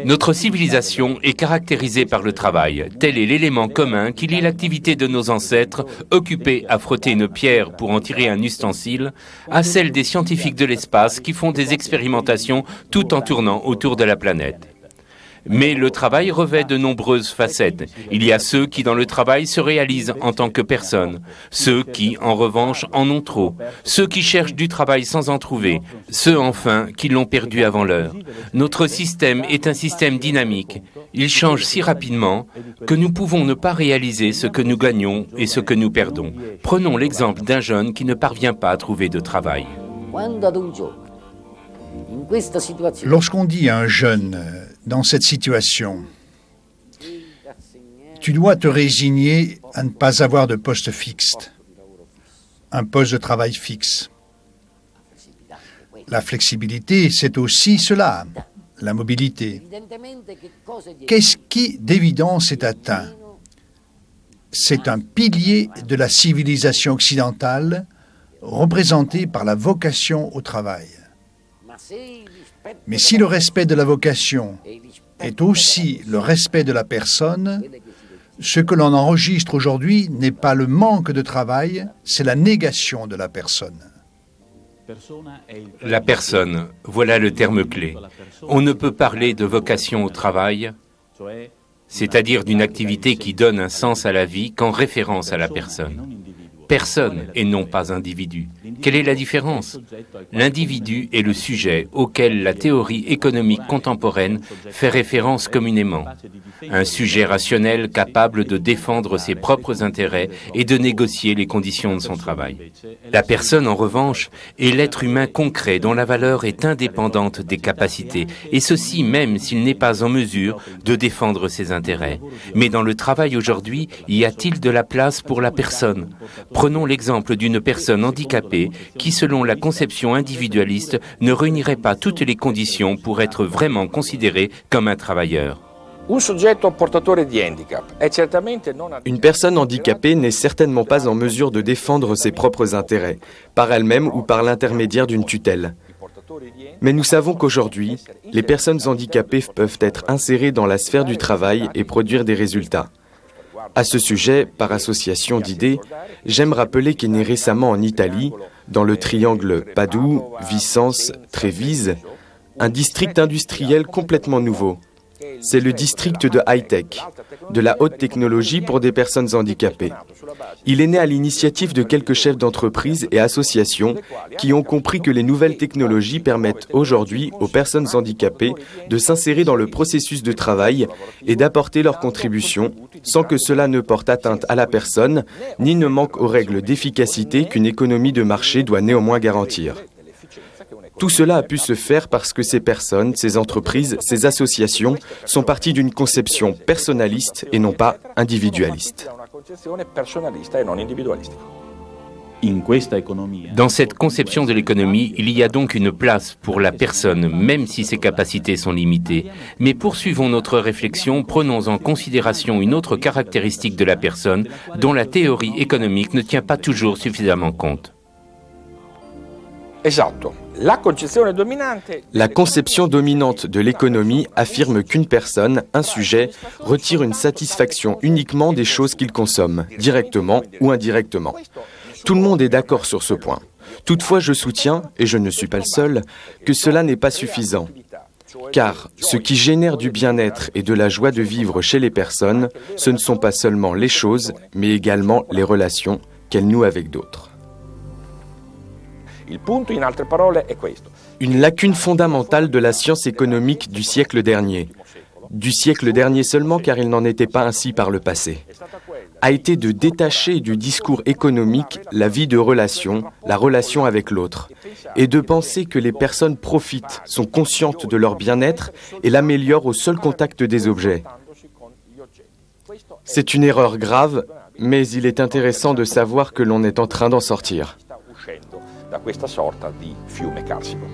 Notre civilisation est caractérisée par le travail. Tel est l'élément commun qui lie l'activité de nos ancêtres, occupés à frotter une pierre pour en tirer un ustensile, à celle des scientifiques de l'espace qui font des expérimentations tout en tournant autour de la planète. Mais le travail revêt de nombreuses facettes. Il y a ceux qui, dans le travail, se réalisent en tant que personne. Ceux qui, en revanche, en ont trop. Ceux qui cherchent du travail sans en trouver. Ceux, enfin, qui l'ont perdu avant l'heure. Notre système est un système dynamique. Il change si rapidement que nous pouvons ne pas réaliser ce que nous gagnons et ce que nous perdons. Prenons l'exemple d'un jeune qui ne parvient pas à trouver de travail. Lorsqu'on dit à un jeune, dans cette situation, tu dois te résigner à ne pas avoir de poste fixe, un poste de travail fixe. La flexibilité, c'est aussi cela, la mobilité. Qu'est-ce qui, d'évidence, est atteint? C'est un pilier de la civilisation occidentale représenté par la vocation au travail. Mais si le respect de la vocation est aussi le respect de la personne, ce que l'on enregistre aujourd'hui n'est pas le manque de travail, c'est la négation de la personne. La personne, voilà le terme clé. On ne peut parler de vocation au travail, c'est-à-dire d'une activité qui donne un sens à la vie qu'en référence à la personne. Personne et non pas individu. Quelle est la différence? L'individu est le sujet auquel la théorie économique contemporaine fait référence communément. Un sujet rationnel capable de défendre ses propres intérêts et de négocier les conditions de son travail. La personne, en revanche, est l'être humain concret dont la valeur est indépendante des capacités, et ceci même s'il n'est pas en mesure de défendre ses intérêts. Mais dans le travail aujourd'hui, y a-t-il de la place pour la personne? Prenons l'exemple d'une personne handicapée qui, selon la conception individualiste, ne réunirait pas toutes les conditions pour être vraiment considérée comme un travailleur. Une personne handicapée n'est certainement pas en mesure de défendre ses propres intérêts, par elle-même ou par l'intermédiaire d'une tutelle. Mais nous savons qu'aujourd'hui, les personnes handicapées peuvent être insérées dans la sphère du travail et produire des résultats. À ce sujet, par association d'idées, j'aime rappeler qu'est né récemment en Italie, dans le triangle Padoue, Vicence, Trévise, un district industriel complètement nouveau. C'est le district de high-tech, de la haute technologie pour des personnes handicapées. Il est né à l'initiative de quelques chefs d'entreprise et associations qui ont compris que les nouvelles technologies permettent aujourd'hui aux personnes handicapées de s'insérer dans le processus de travail et d'apporter leur contribution sans que cela ne porte atteinte à la personne ni ne manque aux règles d'efficacité qu'une économie de marché doit néanmoins garantir. Tout cela a pu se faire parce que ces personnes, ces entreprises, ces associations sont parties d'une conception personnaliste et non pas individualiste. Dans cette conception de l'économie, il y a donc une place pour la personne, même si ses capacités sont limitées. Mais poursuivons notre réflexion, prenons en considération une autre caractéristique de la personne dont la théorie économique ne tient pas toujours suffisamment compte. La conception dominante de l'économie affirme qu'une personne, un sujet, retire une satisfaction uniquement des choses qu'il consomme, directement ou indirectement. Tout le monde est d'accord sur ce point. Toutefois, je soutiens, et je ne suis pas le seul, que cela n'est pas suffisant. Car ce qui génère du bien-être et de la joie de vivre chez les personnes, ce ne sont pas seulement les choses, mais également les relations qu'elles nouent avec d'autres. Une lacune fondamentale de la science économique du siècle dernier seulement car il n'en était pas ainsi par le passé, a été de détacher du discours économique la vie de relation, la relation avec l'autre, et de penser que les personnes profitent, sont conscientes de leur bien-être et l'améliorent au seul contact des objets. C'est une erreur grave, mais il est intéressant de savoir que l'on est en train d'en sortir. Da questa sorta di fiume carsico.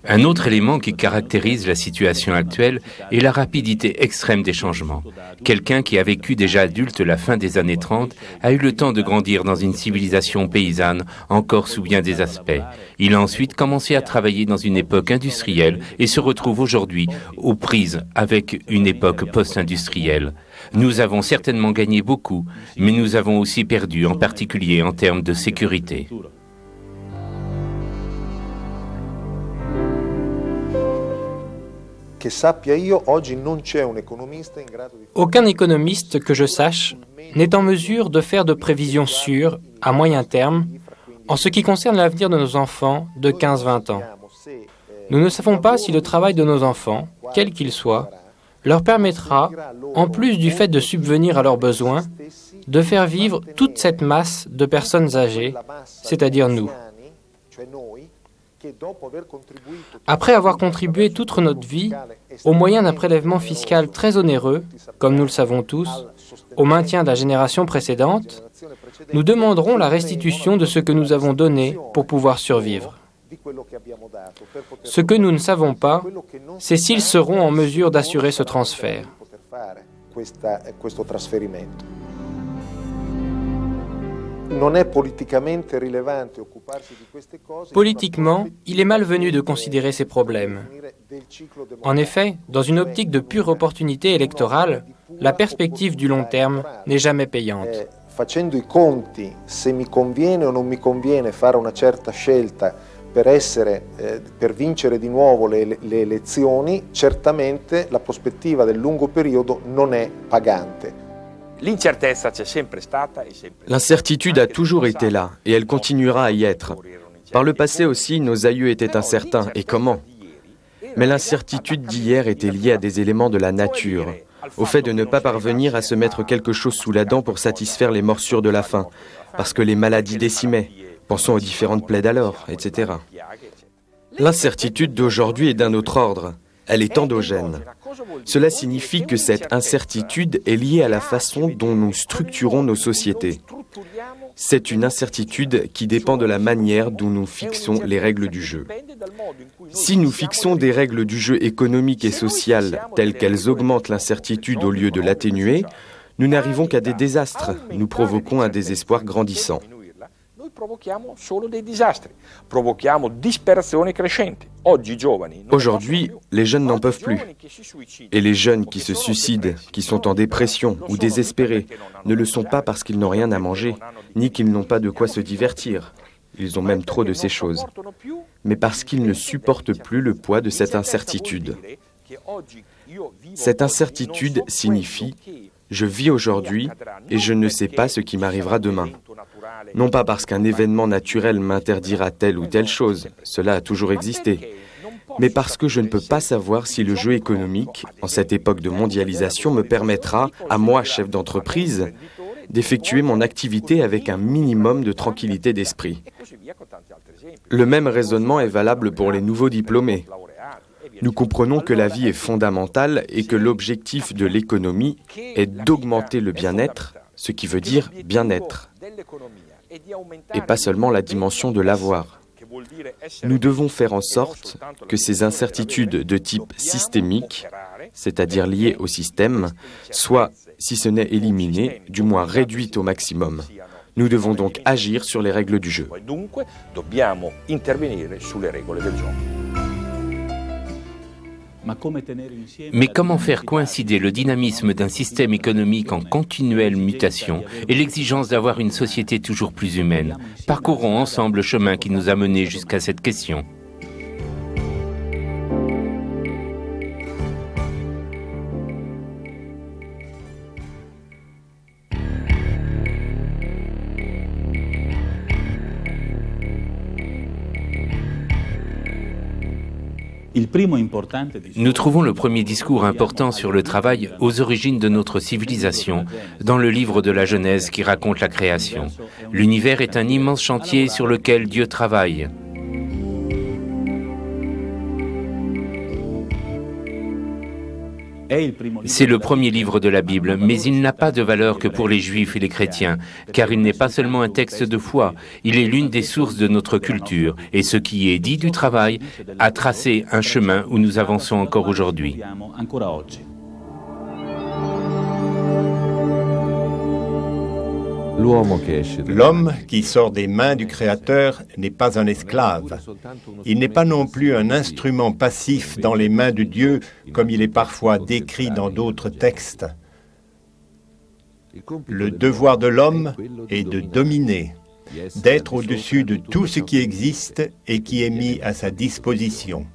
Un autre élément qui caractérise la situation actuelle est la rapidité extrême des changements. Quelqu'un qui a vécu déjà adulte la fin des années 30 a eu le temps de grandir dans une civilisation paysanne encore sous bien des aspects. Il a ensuite commencé à travailler dans une époque industrielle et se retrouve aujourd'hui aux prises avec une époque post-industrielle. Nous avons certainement gagné beaucoup, mais nous avons aussi perdu, en particulier en termes de sécurité. Aucun économiste que je sache n'est en mesure de faire de prévisions sûres à moyen terme en ce qui concerne l'avenir de nos enfants de 15-20 ans. Nous ne savons pas si le travail de nos enfants, quel qu'il soit, leur permettra, en plus du fait de subvenir à leurs besoins, de faire vivre toute cette masse de personnes âgées, c'est-à-dire nous. Après avoir contribué toute notre vie, au moyen d'un prélèvement fiscal très onéreux, comme nous le savons tous, au maintien de la génération précédente, nous demanderons la restitution de ce que nous avons donné pour pouvoir survivre. Ce que nous ne savons pas, c'est s'ils seront en mesure d'assurer ce transfert. Politiquement, il est malvenu de considérer ces problèmes. En effet, dans une optique de pure opportunité électorale, la perspective du long terme n'est jamais payante. Facendo i conti, se mi conviene o non mi conviene fare una certa scelta per vincere di nuovo le elezioni, certamente la prospettiva del lungo periodo non è pagante. L'incertitude a toujours été là, et elle continuera à y être. Par le passé aussi, nos aïeux étaient incertains, et comment ? Mais l'incertitude d'hier était liée à des éléments de la nature, au fait de ne pas parvenir à se mettre quelque chose sous la dent pour satisfaire les morsures de la faim, parce que les maladies décimaient. Pensons aux différentes plaies d'alors, etc. L'incertitude d'aujourd'hui est d'un autre ordre. Elle est endogène. Cela signifie que cette incertitude est liée à la façon dont nous structurons nos sociétés. C'est une incertitude qui dépend de la manière dont nous fixons les règles du jeu. Si nous fixons des règles du jeu économique et social telles qu'elles augmentent l'incertitude au lieu de l'atténuer, nous n'arrivons qu'à des désastres. Nous provoquons un désespoir grandissant. Aujourd'hui, les jeunes n'en peuvent plus. Et les jeunes qui se suicident, qui sont en dépression ou désespérés, ne le sont pas parce qu'ils n'ont rien à manger, ni qu'ils n'ont pas de quoi se divertir. Ils ont même trop de ces choses. Mais parce qu'ils ne supportent plus le poids de cette incertitude. Cette incertitude signifie « je vis aujourd'hui et je ne sais pas ce qui m'arrivera demain ». Non pas parce qu'un événement naturel m'interdira telle ou telle chose, cela a toujours existé, mais parce que je ne peux pas savoir si le jeu économique, en cette époque de mondialisation, me permettra, à moi, chef d'entreprise, d'effectuer mon activité avec un minimum de tranquillité d'esprit. Le même raisonnement est valable pour les nouveaux diplômés. Nous comprenons que la vie est fondamentale et que l'objectif de l'économie est d'augmenter le bien-être, ce qui veut dire bien-être, et pas seulement la dimension de l'avoir. Nous devons faire en sorte que ces incertitudes de type systémique, c'est-à-dire liées au système, soient, si ce n'est éliminées, du moins réduites au maximum. Nous devons donc agir sur les règles du jeu. Mais comment faire coïncider le dynamisme d'un système économique en continuelle mutation et l'exigence d'avoir une société toujours plus humaine ? Parcourons ensemble le chemin qui nous a menés jusqu'à cette question. Nous trouvons le premier discours important sur le travail aux origines de notre civilisation dans le livre de la Genèse qui raconte la création. L'univers est un immense chantier sur lequel Dieu travaille. C'est le premier livre de la Bible, mais il n'a pas de valeur que pour les Juifs et les chrétiens, car il n'est pas seulement un texte de foi, il est l'une des sources de notre culture, et ce qui est dit du travail a tracé un chemin où nous avançons encore aujourd'hui. L'homme qui sort des mains du Créateur n'est pas un esclave. Il n'est pas non plus un instrument passif dans les mains de Dieu, comme il est parfois décrit dans d'autres textes. Le devoir de l'homme est de dominer, d'être au-dessus de tout ce qui existe et qui est mis à sa disposition.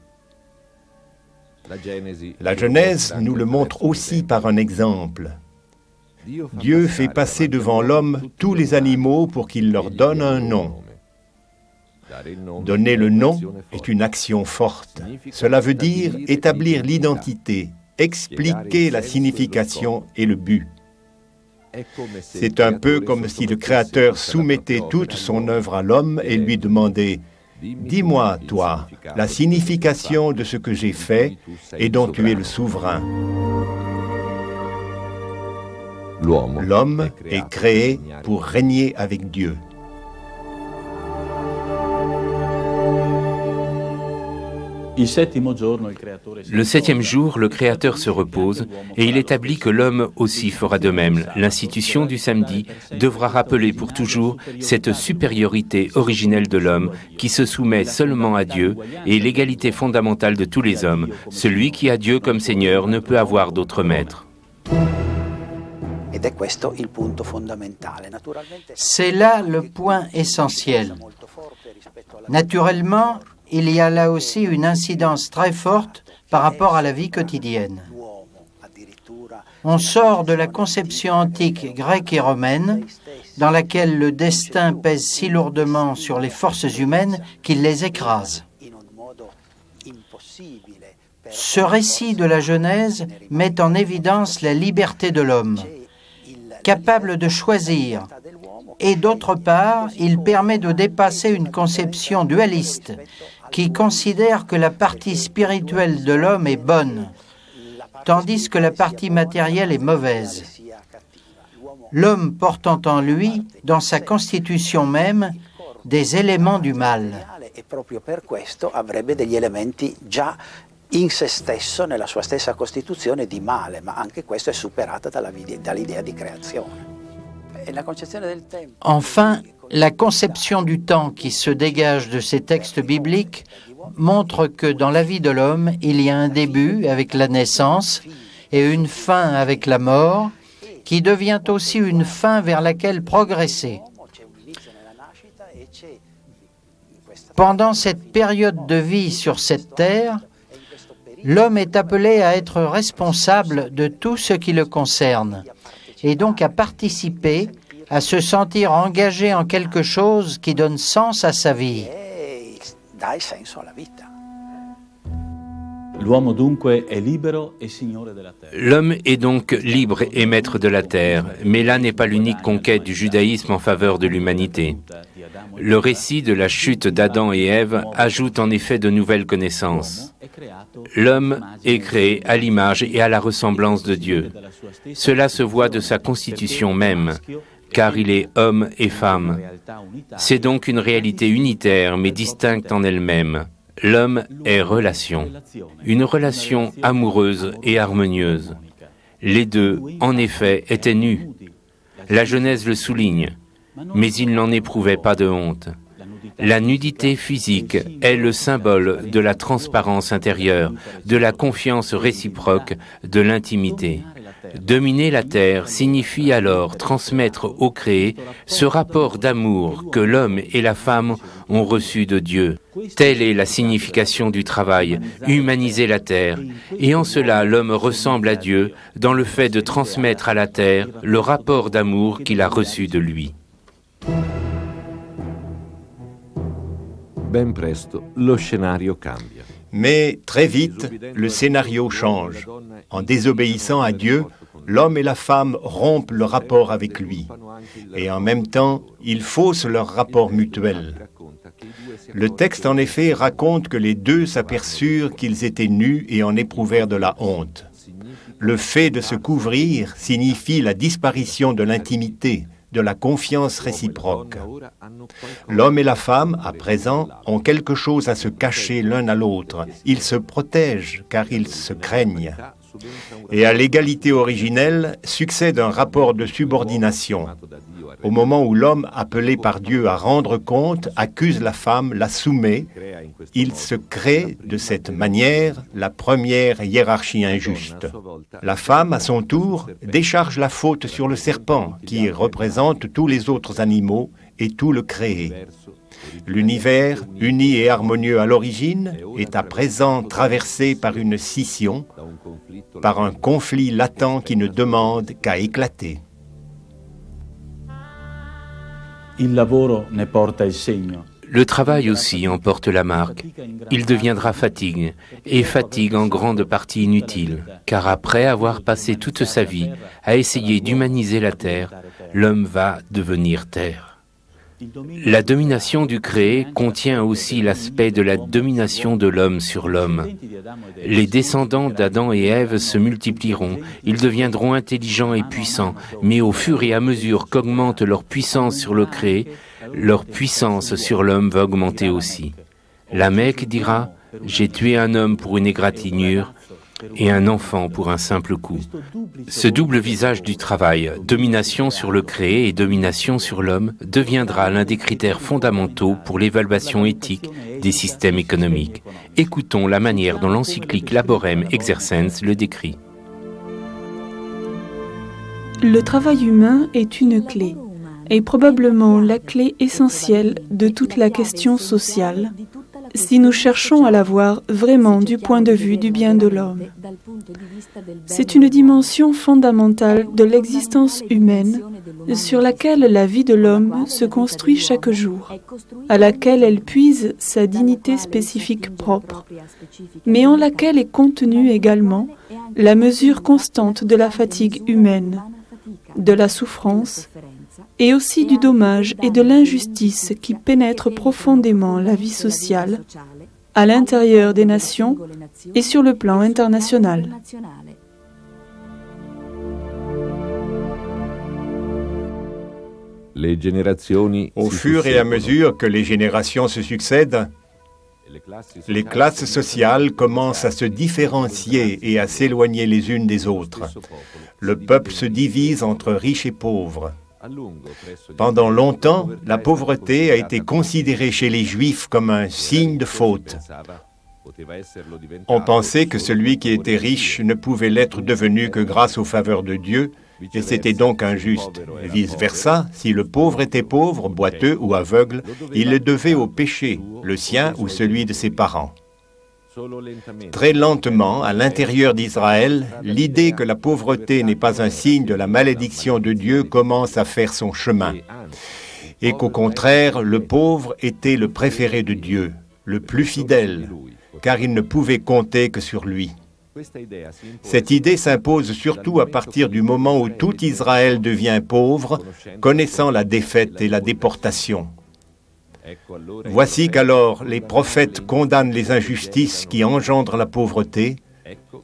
La Genèse nous le montre aussi par un exemple. Dieu fait passer devant l'homme tous les animaux pour qu'il leur donne un nom. Donner le nom est une action forte. Cela veut dire établir l'identité, expliquer la signification et le but. C'est un peu comme si le Créateur soumettait toute son œuvre à l'homme et lui demandait « Dis-moi, toi, la signification de ce que j'ai fait et dont tu es le souverain. » L'homme est créé pour régner avec Dieu. Le septième jour, le Créateur se repose et il établit que l'homme aussi fera de même. L'institution du samedi devra rappeler pour toujours cette supériorité originelle de l'homme qui se soumet seulement à Dieu et l'égalité fondamentale de tous les hommes. Celui qui a Dieu comme Seigneur ne peut avoir d'autre maître. C'est là le point essentiel. Naturellement, il y a là aussi une incidence très forte par rapport à la vie quotidienne. On sort de la conception antique grecque et romaine, dans laquelle le destin pèse si lourdement sur les forces humaines qu'il les écrase. Ce récit de la Genèse met en évidence la liberté de l'homme, capable de choisir, et d'autre part, il permet de dépasser une conception dualiste qui considère que la partie spirituelle de l'homme est bonne, tandis que la partie matérielle est mauvaise. L'homme portant en lui, dans sa constitution même, des éléments du mal. In se stesso, nella sua stessa costituzione di male, ma anche questo è superato dall'idea di creazione. Enfin, la conception du temps qui se dégage de ces textes bibliques montre que dans la vie de l'homme, il y a un début avec la naissance et une fin avec la mort, qui devient aussi une fin vers laquelle progresser. Pendant cette période de vie sur cette terre, l'homme est appelé à être responsable de tout ce qui le concerne et donc à participer, à se sentir engagé en quelque chose qui donne sens à sa vie. L'homme est donc libre et maître de la terre, mais là n'est pas l'unique conquête du judaïsme en faveur de l'humanité. Le récit de la chute d'Adam et Ève ajoute en effet de nouvelles connaissances. L'homme est créé à l'image et à la ressemblance de Dieu. Cela se voit de sa constitution même, car il est homme et femme. C'est donc une réalité unitaire mais distincte en elle-même. L'homme est relation, une relation amoureuse et harmonieuse. Les deux, en effet, étaient nus. La Genèse le souligne, mais ils n'en éprouvaient pas de honte. La nudité physique est le symbole de la transparence intérieure, de la confiance réciproque, de l'intimité. Dominer la terre signifie alors transmettre au créé ce rapport d'amour que l'homme et la femme ont reçu de Dieu. Telle est la signification du travail, humaniser la terre, et en cela l'homme ressemble à Dieu dans le fait de transmettre à la terre le rapport d'amour qu'il a reçu de lui. Ben presto, lo scenario cambia. Mais très vite, le scénario change. En désobéissant à Dieu, l'homme et la femme rompent le rapport avec lui. Et en même temps, ils faussent leur rapport mutuel. Le texte, en effet, raconte que les deux s'aperçurent qu'ils étaient nus et en éprouvèrent de la honte. Le fait de se couvrir signifie la disparition de l'intimité, de la confiance réciproque. L'homme et la femme, à présent, ont quelque chose à se cacher l'un à l'autre. Ils se protègent car ils se craignent. Et à l'égalité originelle succède un rapport de subordination. Au moment où l'homme, appelé par Dieu à rendre compte, accuse la femme, la soumet, il se crée de cette manière la première hiérarchie injuste. La femme, à son tour, décharge la faute sur le serpent, qui représente tous les autres animaux et tout le créé. L'univers, uni et harmonieux à l'origine, est à présent traversé par une scission, par un conflit latent qui ne demande qu'à éclater. Le travail aussi en porte la marque. Il deviendra fatigue, et fatigue en grande partie inutile, car après avoir passé toute sa vie à essayer d'humaniser la terre, l'homme va devenir terre. La domination du créé contient aussi l'aspect de la domination de l'homme sur l'homme. Les descendants d'Adam et Ève se multiplieront, ils deviendront intelligents et puissants, mais au fur et à mesure qu'augmente leur puissance sur le créé, leur puissance sur l'homme va augmenter aussi. La Mecque dira « J'ai tué un homme pour une égratignure » et un enfant pour un simple coup. Ce double visage du travail, domination sur le créé et domination sur l'homme, deviendra l'un des critères fondamentaux pour l'évaluation éthique des systèmes économiques. Écoutons la manière dont l'encyclique Laborem Exercens le décrit. Le travail humain est une clé, et probablement la clé essentielle de toute la question sociale, si nous cherchons à la voir vraiment du point de vue du bien de l'homme. C'est une dimension fondamentale de l'existence humaine sur laquelle la vie de l'homme se construit chaque jour, à laquelle elle puise sa dignité spécifique propre, mais en laquelle est contenue également la mesure constante de la fatigue humaine, de la souffrance, et aussi du dommage et de l'injustice qui pénètrent profondément la vie sociale à l'intérieur des nations et sur le plan international. Au fur et à mesure que les générations se succèdent, les classes sociales commencent à se différencier et à s'éloigner les unes des autres. Le peuple se divise entre riches et pauvres. Pendant longtemps, la pauvreté a été considérée chez les Juifs comme un signe de faute. On pensait que celui qui était riche ne pouvait l'être devenu que grâce aux faveurs de Dieu, et c'était donc injuste. Vice-versa, si le pauvre était pauvre, boiteux ou aveugle, il le devait au péché, le sien ou celui de ses parents. Très lentement, à l'intérieur d'Israël, l'idée que la pauvreté n'est pas un signe de la malédiction de Dieu commence à faire son chemin, et qu'au contraire, le pauvre était le préféré de Dieu, le plus fidèle, car il ne pouvait compter que sur lui. Cette idée s'impose surtout à partir du moment où tout Israël devient pauvre, connaissant la défaite et la déportation. Voici qu'alors les prophètes condamnent les injustices qui engendrent la pauvreté,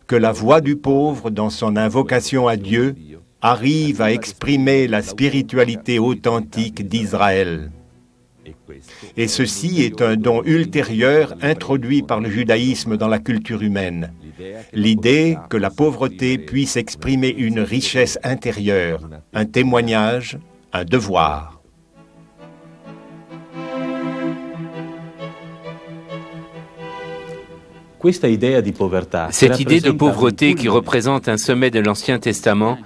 que la voix du pauvre, dans son invocation à Dieu, arrive à exprimer la spiritualité authentique d'Israël. Et ceci est un don ultérieur introduit par le judaïsme dans la culture humaine. L'idée que la pauvreté puisse exprimer une richesse intérieure, un témoignage, un devoir. Cette idée de pauvreté qui représente un sommet de l'Ancien Testament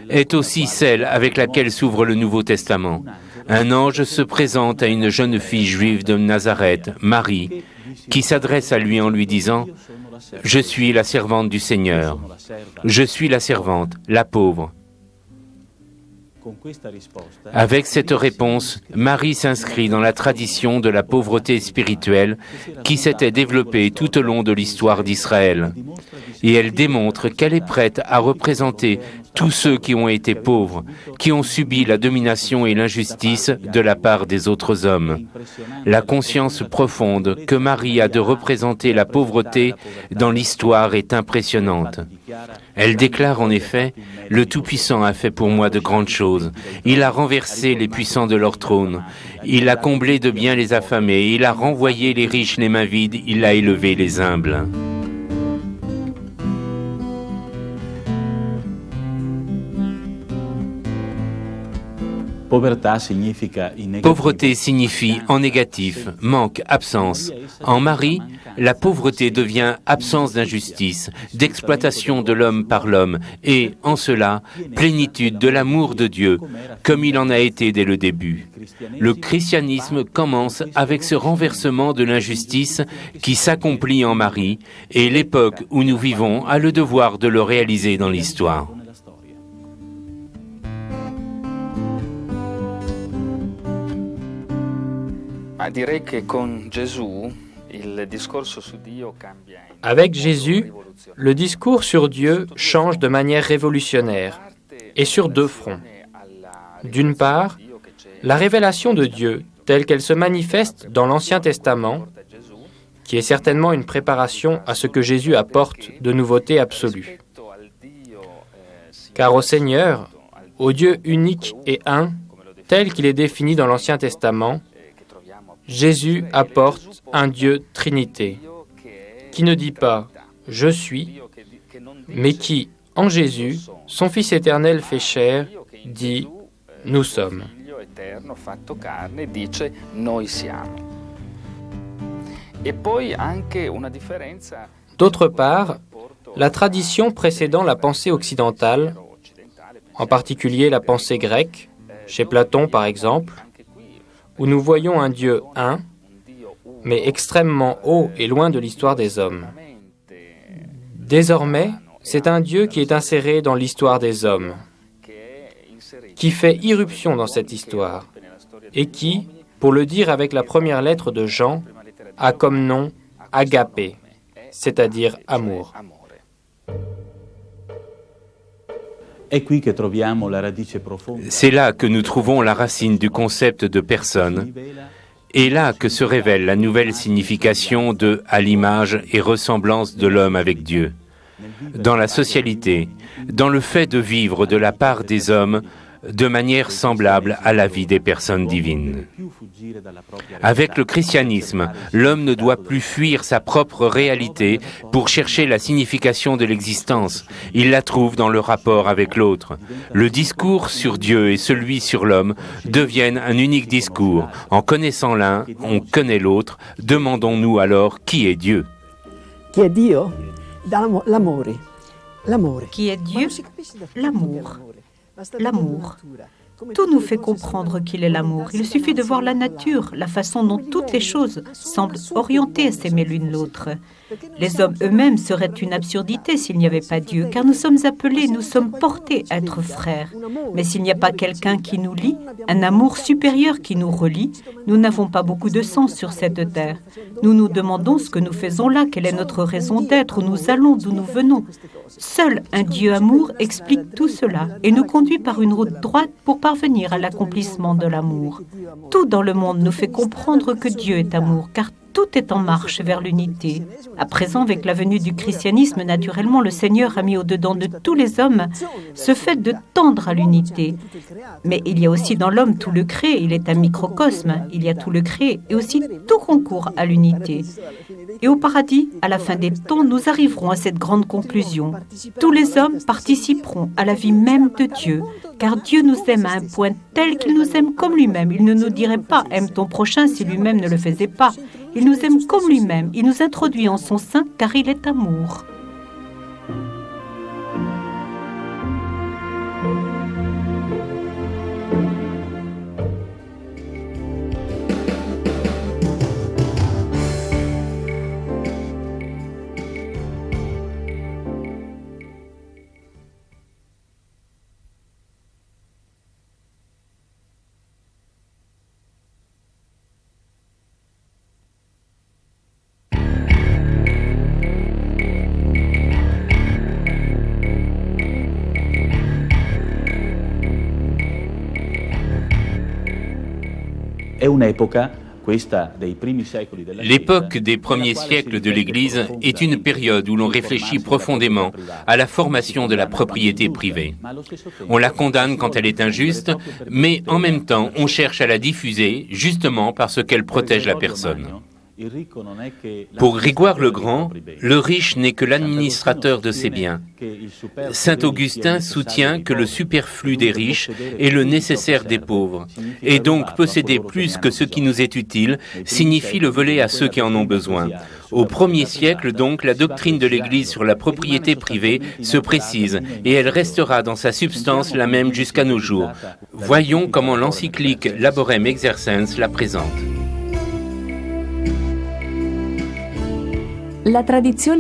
est aussi celle avec laquelle s'ouvre le Nouveau Testament. Un ange se présente à une jeune fille juive de Nazareth, Marie, qui s'adresse à lui en lui disant « Je suis la servante du Seigneur. Je suis la servante, la pauvre. » Avec cette réponse, Marie s'inscrit dans la tradition de la pauvreté spirituelle qui s'était développée tout au long de l'histoire d'Israël. Et elle démontre qu'elle est prête à représenter tous ceux qui ont été pauvres, qui ont subi la domination et l'injustice de la part des autres hommes. La conscience profonde que Marie a de représenter la pauvreté dans l'histoire est impressionnante. Elle déclare en effet « Le Tout-Puissant a fait pour moi de grandes choses. Il a renversé les puissants de leur trône. Il a comblé de biens les affamés. Il a renvoyé les riches les mains vides. Il a élevé les humbles. » Pauvreté signifie en négatif, manque, absence. En Marie, la pauvreté devient absence d'injustice, d'exploitation de l'homme par l'homme et, en cela, plénitude de l'amour de Dieu, comme il en a été dès le début. Le christianisme commence avec ce renversement de l'injustice qui s'accomplit en Marie et l'époque où nous vivons a le devoir de le réaliser dans l'histoire. Avec Jésus, le discours sur Dieu change de manière révolutionnaire, et sur deux fronts. D'une part, la révélation de Dieu, telle qu'elle se manifeste dans l'Ancien Testament, qui est certainement une préparation à ce que Jésus apporte de nouveauté absolue. Car au Seigneur, au Dieu unique et un, tel qu'il est défini dans l'Ancien Testament, Jésus apporte un Dieu Trinité, qui ne dit pas « je suis », mais qui, en Jésus, son Fils éternel fait chair, dit « nous sommes ». D'autre part, la tradition précédant la pensée occidentale, en particulier la pensée grecque, chez Platon par exemple, où nous voyons un Dieu un, mais extrêmement haut et loin de l'histoire des hommes. Désormais, c'est un Dieu qui est inséré dans l'histoire des hommes, qui fait irruption dans cette histoire, et qui, pour le dire avec la première lettre de Jean, a comme nom agapé, c'est-à-dire amour. C'est là que nous trouvons la racine du concept de personne, et là que se révèle la nouvelle signification de « à l'image et ressemblance de l'homme avec Dieu ». Dans la socialité, dans le fait de vivre de la part des hommes de manière semblable à la vie des personnes divines. Avec le christianisme, l'homme ne doit plus fuir sa propre réalité pour chercher la signification de l'existence. Il la trouve dans le rapport avec l'autre. Le discours sur Dieu et celui sur l'homme deviennent un unique discours. En connaissant l'un, on connaît l'autre. Demandons-nous alors qui est Dieu? Qui est Dieu? L'amore. Qui est Dieu? L'amour. L'amour. Tout nous fait comprendre qu'il est l'amour. Il suffit de voir la nature, la façon dont toutes les choses semblent orientées à s'aimer l'une l'autre. Les hommes eux-mêmes seraient une absurdité s'il n'y avait pas Dieu, car nous sommes appelés, nous sommes portés à être frères. Mais s'il n'y a pas quelqu'un qui nous lie, un amour supérieur qui nous relie, nous n'avons pas beaucoup de sens sur cette terre. Nous nous demandons ce que nous faisons là, quelle est notre raison d'être, où nous allons, d'où nous venons. Seul un Dieu amour explique tout cela et nous conduit par une route droite pour parvenir à l'accomplissement de l'amour. Tout dans le monde nous fait comprendre que Dieu est amour, car tout est en marche vers l'unité. À présent, avec la venue du christianisme, naturellement, le Seigneur a mis au-dedans de tous les hommes ce fait de tendre à l'unité. Mais il y a aussi dans l'homme tout le créé, il est un microcosme, il y a tout le créé et aussi tout concourt à l'unité. Et au paradis, à la fin des temps, nous arriverons à cette grande conclusion. Tous les hommes participeront à la vie même de Dieu, car Dieu nous aime à un point tel qu'il nous aime comme lui-même. Il ne nous dirait pas « aime ton prochain » si lui-même ne le faisait pas. Il nous aime comme lui-même, il nous introduit en son sein car il est amour. L'époque des premiers siècles de l'Église est une période où l'on réfléchit profondément à la formation de la propriété privée. On la condamne quand elle est injuste, mais en même temps, on cherche à la diffuser justement parce qu'elle protège la personne. Pour Grégoire le Grand, le riche n'est que l'administrateur de ses biens. Saint Augustin soutient que le superflu des riches est le nécessaire des pauvres. Et donc posséder plus que ce qui nous est utile signifie le voler à ceux qui en ont besoin. Au 1er siècle, donc, la doctrine de l'Église sur la propriété privée se précise et elle restera dans sa substance la même jusqu'à nos jours. Voyons comment l'encyclique Laborem Exercens la présente. La tradition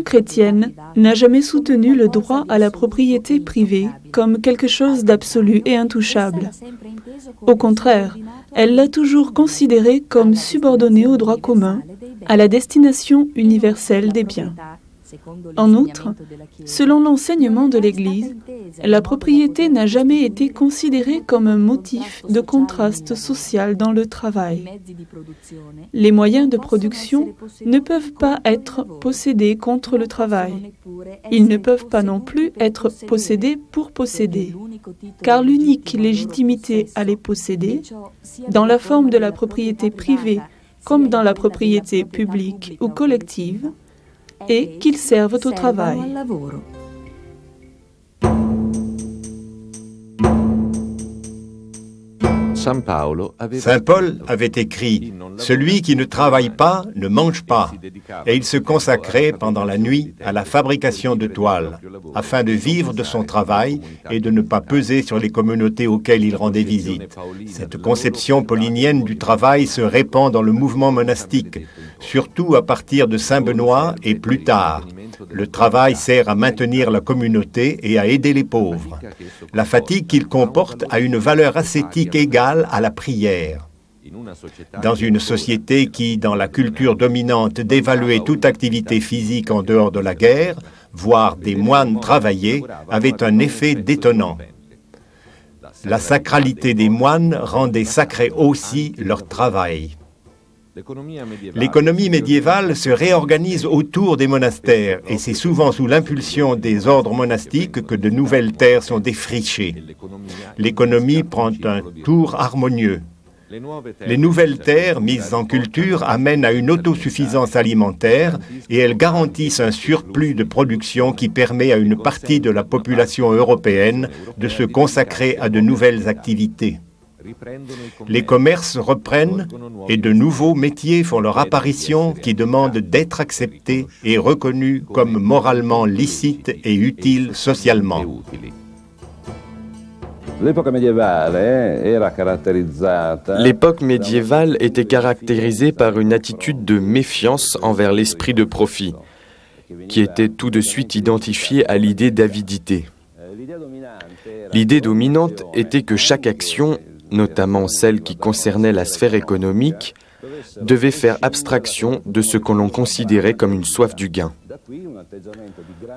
chrétienne n'a jamais soutenu le droit à la propriété privée comme quelque chose d'absolu et intouchable. Au contraire, elle l'a toujours considéré comme subordonné au droit commun, à la destination universelle des biens. En outre, selon l'enseignement de l'Église, la propriété n'a jamais été considérée comme un motif de contraste social dans le travail. Les moyens de production ne peuvent pas être possédés contre le travail. Ils ne peuvent pas non plus être possédés pour posséder, car l'unique légitimité à les posséder, dans la forme de la propriété privée comme dans la propriété publique ou collective, et qu'ils servent au travail. Saint Paul avait écrit « Celui qui ne travaille pas ne mange pas » et il se consacrait pendant la nuit à la fabrication de toiles, afin de vivre de son travail et de ne pas peser sur les communautés auxquelles il rendait visite. Cette conception paulinienne du travail se répand dans le mouvement monastique, surtout à partir de Saint Benoît et plus tard. Le travail sert à maintenir la communauté et à aider les pauvres. La fatigue qu'il comporte a une valeur ascétique égale à la prière. Dans une société qui, dans la culture dominante, dévaluait toute activité physique en dehors de la guerre, voir des moines travailler avait un effet détonnant. La sacralité des moines rendait sacré aussi leur travail. L'économie médiévale se réorganise autour des monastères et c'est souvent sous l'impulsion des ordres monastiques que de nouvelles terres sont défrichées. L'économie prend un tour harmonieux. Les nouvelles terres mises en culture amènent à une autosuffisance alimentaire et elles garantissent un surplus de production qui permet à une partie de la population européenne de se consacrer à de nouvelles activités. Les commerces reprennent et de nouveaux métiers font leur apparition qui demandent d'être acceptés et reconnus comme moralement licites et utiles socialement. L'époque médiévale était caractérisée par une attitude de méfiance envers l'esprit de profit, qui était tout de suite identifiée à l'idée d'avidité. L'idée dominante était que chaque action, notamment celle qui concernait la sphère économique, devait faire abstraction de ce que l'on considérait comme une soif du gain.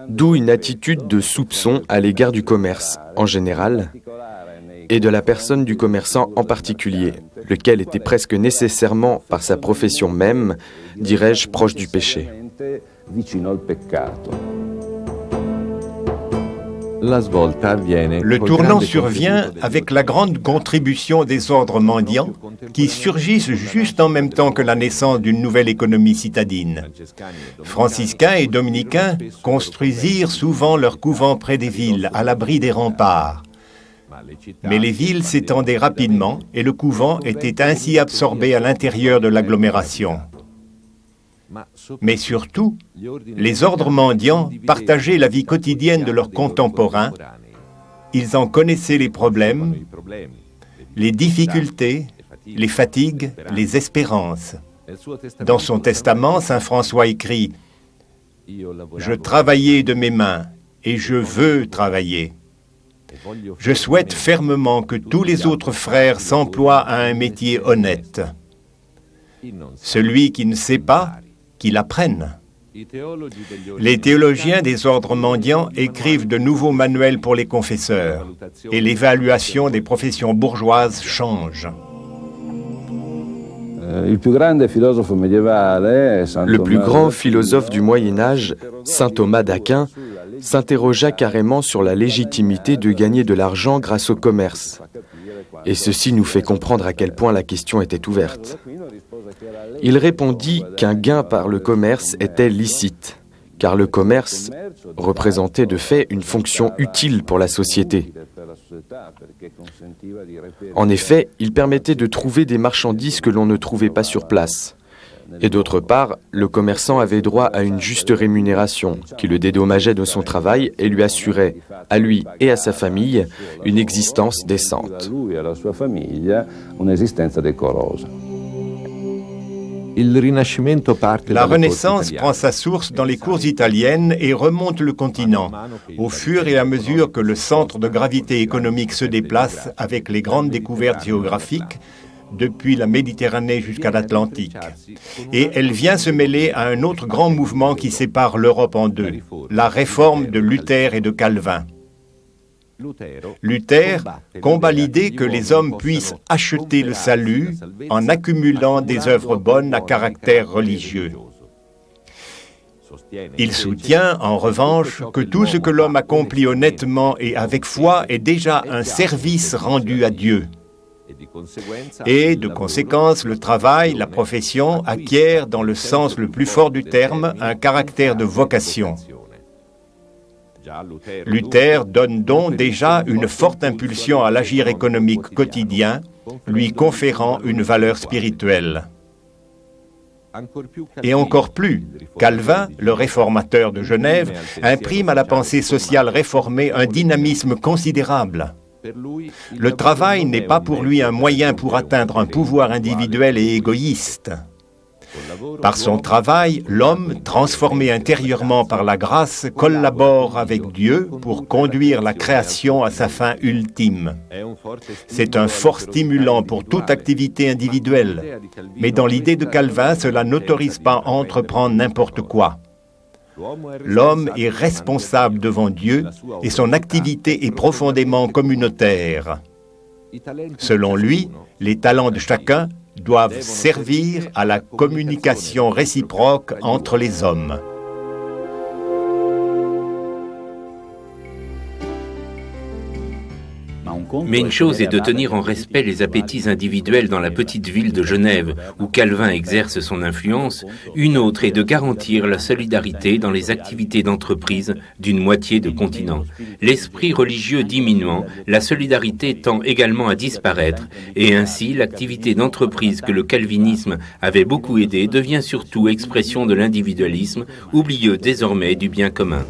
D'où une attitude de soupçon à l'égard du commerce, en général, et de la personne du commerçant en particulier, lequel était presque nécessairement, par sa profession même, dirais-je, proche du péché. Le tournant survient avec la grande contribution des ordres mendiants qui surgissent juste en même temps que la naissance d'une nouvelle économie citadine. Franciscains et dominicains construisirent souvent leurs couvents près des villes, à l'abri des remparts. Mais les villes s'étendaient rapidement et le couvent était ainsi absorbé à l'intérieur de l'agglomération. Mais surtout, les ordres mendiants partageaient la vie quotidienne de leurs contemporains. Ils en connaissaient les problèmes, les difficultés, les fatigues, les espérances. Dans son testament, saint François écrit « Je travaillais de mes mains et je veux travailler. Je souhaite fermement que tous les autres frères s'emploient à un métier honnête. Celui qui ne sait pas, qu'il apprenne. Les théologiens des ordres mendiants écrivent de nouveaux manuels pour les confesseurs et l'évaluation des professions bourgeoises change. Le plus grand philosophe du Moyen-Âge, saint Thomas d'Aquin, s'interrogea carrément sur la légitimité de gagner de l'argent grâce au commerce. Et ceci nous fait comprendre à quel point la question était ouverte. Il répondit qu'un gain par le commerce était licite, car le commerce représentait de fait une fonction utile pour la société. En effet, il permettait de trouver des marchandises que l'on ne trouvait pas sur place. Et d'autre part, le commerçant avait droit à une juste rémunération qui le dédommageait de son travail et lui assurait, à lui et à sa famille, une existence décente. La Renaissance prend sa source dans les cours italiennes et remonte le continent, au fur et à mesure que le centre de gravité économique se déplace avec les grandes découvertes géographiques, depuis la Méditerranée jusqu'à l'Atlantique. Et elle vient se mêler à un autre grand mouvement qui sépare l'Europe en deux, la réforme de Luther et de Calvin. Luther combat l'idée que les hommes puissent acheter le salut en accumulant des œuvres bonnes à caractère religieux. Il soutient, en revanche, que tout ce que l'homme accomplit honnêtement et avec foi est déjà un service rendu à Dieu. Et, de conséquence, le travail, la profession, acquièrent, dans le sens le plus fort du terme, un caractère de vocation. Luther donne donc déjà une forte impulsion à l'agir économique quotidien, lui conférant une valeur spirituelle. Et encore plus, Calvin, le réformateur de Genève, imprime à la pensée sociale réformée un dynamisme considérable. Le travail n'est pas pour lui un moyen pour atteindre un pouvoir individuel et égoïste. Par son travail, l'homme, transformé intérieurement par la grâce, collabore avec Dieu pour conduire la création à sa fin ultime. C'est un fort stimulant pour toute activité individuelle. Mais dans l'idée de Calvin, cela n'autorise pas à entreprendre n'importe quoi. L'homme est responsable devant Dieu et son activité est profondément communautaire. Selon lui, les talents de chacun doivent servir à la communication réciproque entre les hommes. Mais une chose est de tenir en respect les appétits individuels dans la petite ville de Genève, où Calvin exerce son influence, une autre est de garantir la solidarité dans les activités d'entreprise d'une moitié de continent. L'esprit religieux diminuant, la solidarité tend également à disparaître, et ainsi l'activité d'entreprise que le calvinisme avait beaucoup aidé devient surtout expression de l'individualisme, oublieux désormais du bien commun.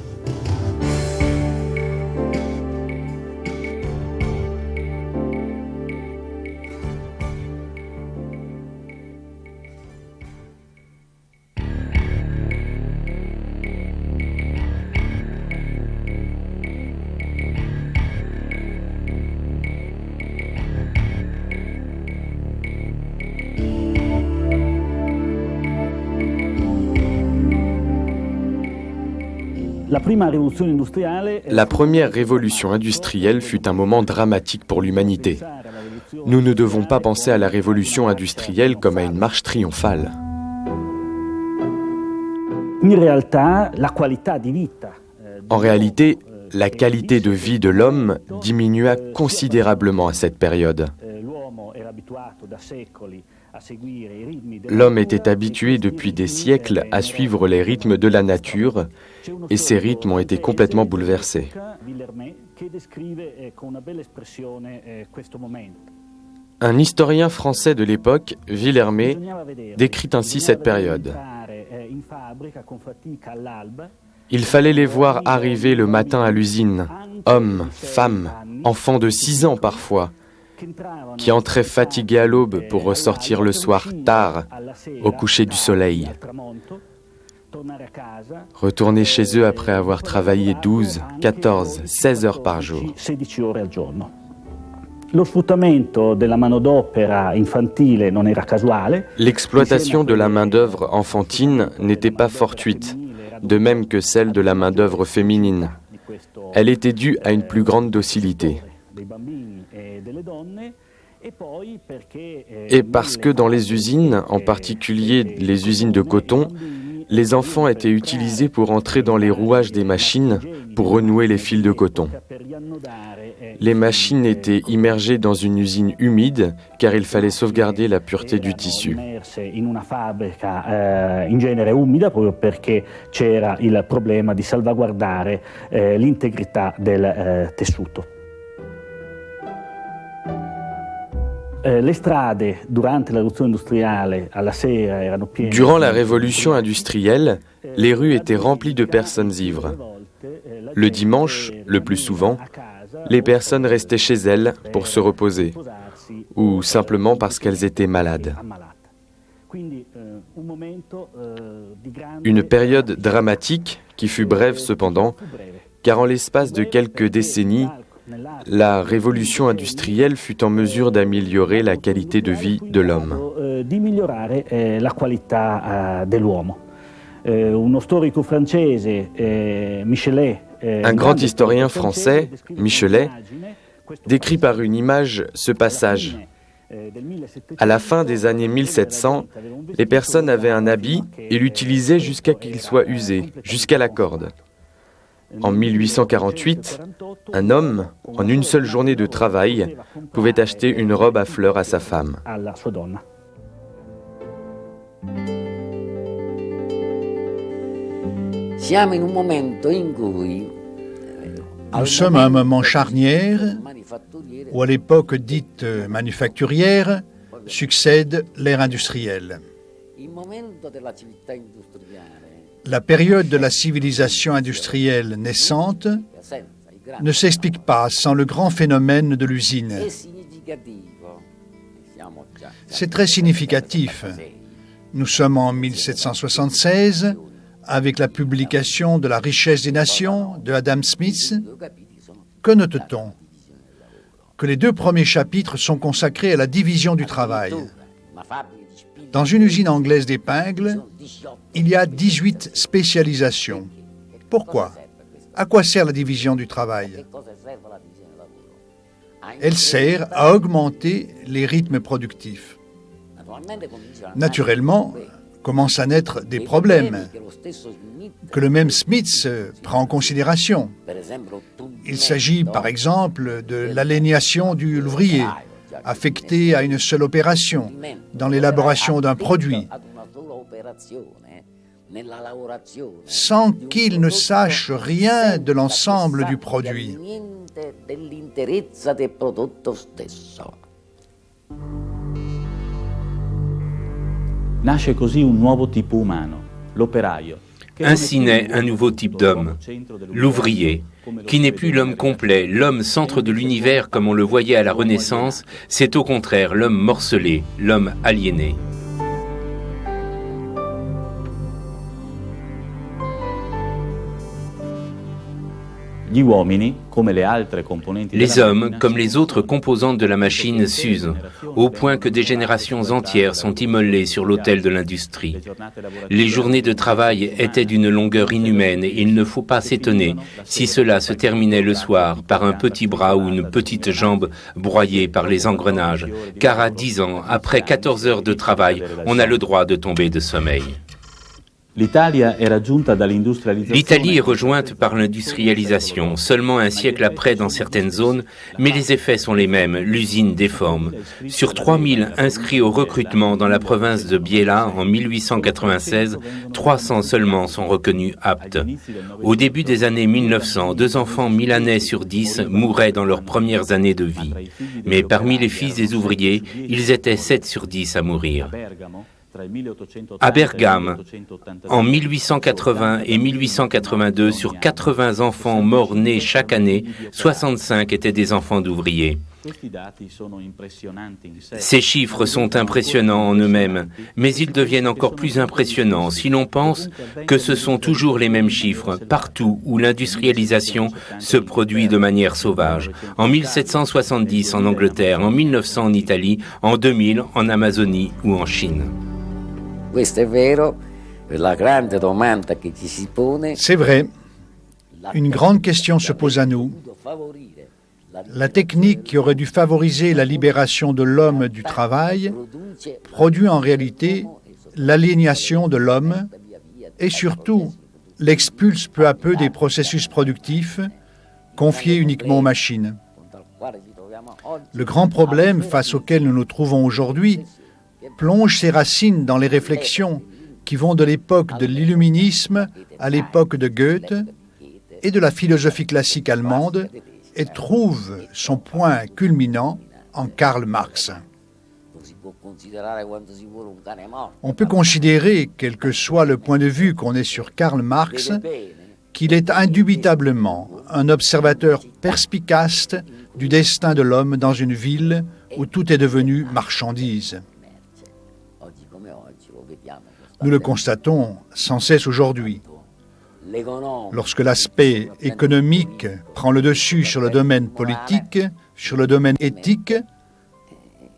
La première révolution industrielle fut un moment dramatique pour l'humanité. Nous ne devons pas penser à la révolution industrielle comme à une marche triomphale. En réalité, la qualité de vie de l'homme diminua considérablement à cette période. L'homme était habitué depuis des siècles à suivre les rythmes de la nature, et ces rythmes ont été complètement bouleversés. Un historien français de l'époque, Villermé, décrit ainsi cette période. Il fallait les voir arriver le matin à l'usine, hommes, femmes, enfants de 6 ans parfois, qui entraient fatigués à l'aube pour ressortir le soir tard, au coucher du soleil. Retourner chez eux après avoir travaillé 12, 14, 16 heures par jour. L'exploitation de la main-d'œuvre enfantine n'était pas fortuite. de même que celle de la main-d'œuvre féminine. Elle était due à une plus grande docilité. Et parce que dans les usines, en particulier les usines de coton, les enfants étaient utilisés pour entrer dans les rouages des machines pour renouer les fils de coton. Les machines étaient immergées dans une usine humide car il fallait sauvegarder la pureté du tissu. In una fabbrica in genere umida proprio perché c'era il problema di salvaguardare l'integrità del tessuto. Durant la révolution industrielle, les rues étaient remplies de personnes ivres. Le dimanche, le plus souvent, les personnes restaient chez elles pour se reposer, ou simplement parce qu'elles étaient malades. Une période dramatique qui fut brève cependant, car en l'espace de quelques décennies, la révolution industrielle fut en mesure d'améliorer la qualité de vie de l'homme. Un grand historien français, Michelet, décrit par une image ce passage. À la fin des années 1700, les personnes avaient un habit et l'utilisaient jusqu'à qu'il soit usé, jusqu'à la corde. En 1848, un homme, en une seule journée de travail, pouvait acheter une robe à fleurs à sa femme. Nous sommes à un moment charnière où, à l'époque dite manufacturière, succède l'ère industrielle. La période de la civilisation industrielle naissante ne s'explique pas sans le grand phénomène de l'usine. C'est très significatif. Nous sommes en 1776 avec la publication de La richesse des nations de Adam Smith. Que note-t-on? Que les 2 premiers chapitres sont consacrés à la division du travail. Dans une usine anglaise d'épingles, il y a 18 spécialisations. Pourquoi? À quoi sert la division du travail? Elle sert à augmenter les rythmes productifs. Naturellement, commencent à naître des problèmes que le même Smith prend en considération. Il s'agit par exemple de l'aliénation de l'ouvrier, affecté à une seule opération, dans l'élaboration d'un produit, sans qu'il ne sache rien de l'ensemble du produit. Nasce così un nuovo tipo umano, l'operaio. Ainsi naît un nouveau type d'homme, l'ouvrier, qui n'est plus l'homme complet, l'homme centre de l'univers comme on le voyait à la Renaissance, c'est au contraire l'homme morcelé, l'homme aliéné. Les hommes, comme les autres composantes de la machine, s'usent, au point que des générations entières sont immolées sur l'autel de l'industrie. Les journées de travail étaient d'une longueur inhumaine et il ne faut pas s'étonner si cela se terminait le soir par un petit bras ou une petite jambe broyée par les engrenages, car à 10 ans, après 14 heures de travail, on a le droit de tomber de sommeil. L'Italie est rejointe par l'industrialisation, seulement un siècle après dans certaines zones, mais les effets sont les mêmes, l'usine déforme. Sur 3000 inscrits au recrutement dans la province de Biella en 1896, 300 seulement sont reconnus aptes. Au début des années 1900, 2 enfants milanais sur 10 mouraient dans leurs premières années de vie. Mais parmi les fils des ouvriers, ils étaient 7 sur 10 à mourir. À Bergame, en 1880 et 1882, sur 80 enfants morts nés chaque année, 65 étaient des enfants d'ouvriers. Ces chiffres sont impressionnants en eux-mêmes, mais ils deviennent encore plus impressionnants si l'on pense que ce sont toujours les mêmes chiffres partout où l'industrialisation se produit de manière sauvage. En 1770 en Angleterre, en 1900 en Italie, en 2000 en Amazonie ou en Chine. C'est vrai, une grande question se pose à nous. La technique qui aurait dû favoriser la libération de l'homme du travail produit en réalité l'aliénation de l'homme et surtout l'expulse peu à peu des processus productifs confiés uniquement aux machines. Le grand problème face auquel nous nous trouvons aujourd'hui plonge ses racines dans les réflexions qui vont de l'époque de l'illuminisme à l'époque de Goethe et de la philosophie classique allemande et trouve son point culminant en Karl Marx. On peut considérer, quel que soit le point de vue qu'on ait sur Karl Marx, qu'il est indubitablement un observateur perspicace du destin de l'homme dans une ville où tout est devenu marchandise. Nous le constatons sans cesse aujourd'hui. Lorsque l'aspect économique prend le dessus sur le domaine politique, sur le domaine éthique,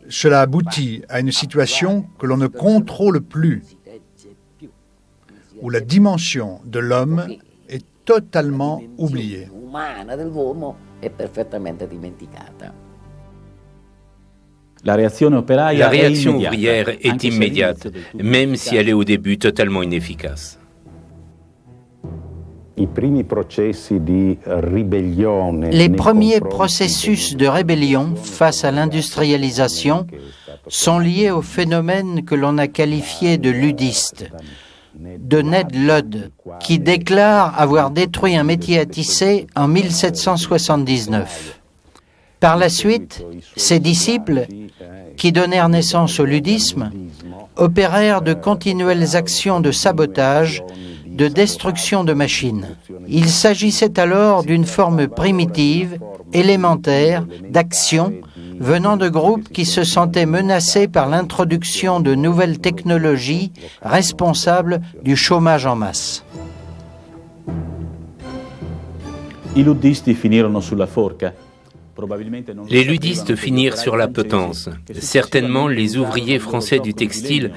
cela aboutit à une situation que l'on ne contrôle plus, où la dimension de l'homme est totalement oubliée. La réaction ouvrière est immédiate, même si elle est au début totalement inefficace. Les premiers processus de rébellion face à l'industrialisation sont liés au phénomène que l'on a qualifié de ludiste, de Ned Ludd, qui déclare avoir détruit un métier à tisser en 1779. Par la suite, ses disciples, qui donnèrent naissance au ludisme, opérèrent de continuelles actions de sabotage, de destruction de machines. Il s'agissait alors d'une forme primitive, élémentaire, d'action, venant de groupes qui se sentaient menacés par l'introduction de nouvelles technologies responsables du chômage en masse. I ludisti finirono sulla forca. Les ludistes finirent sur la potence, certainement les ouvriers français du textile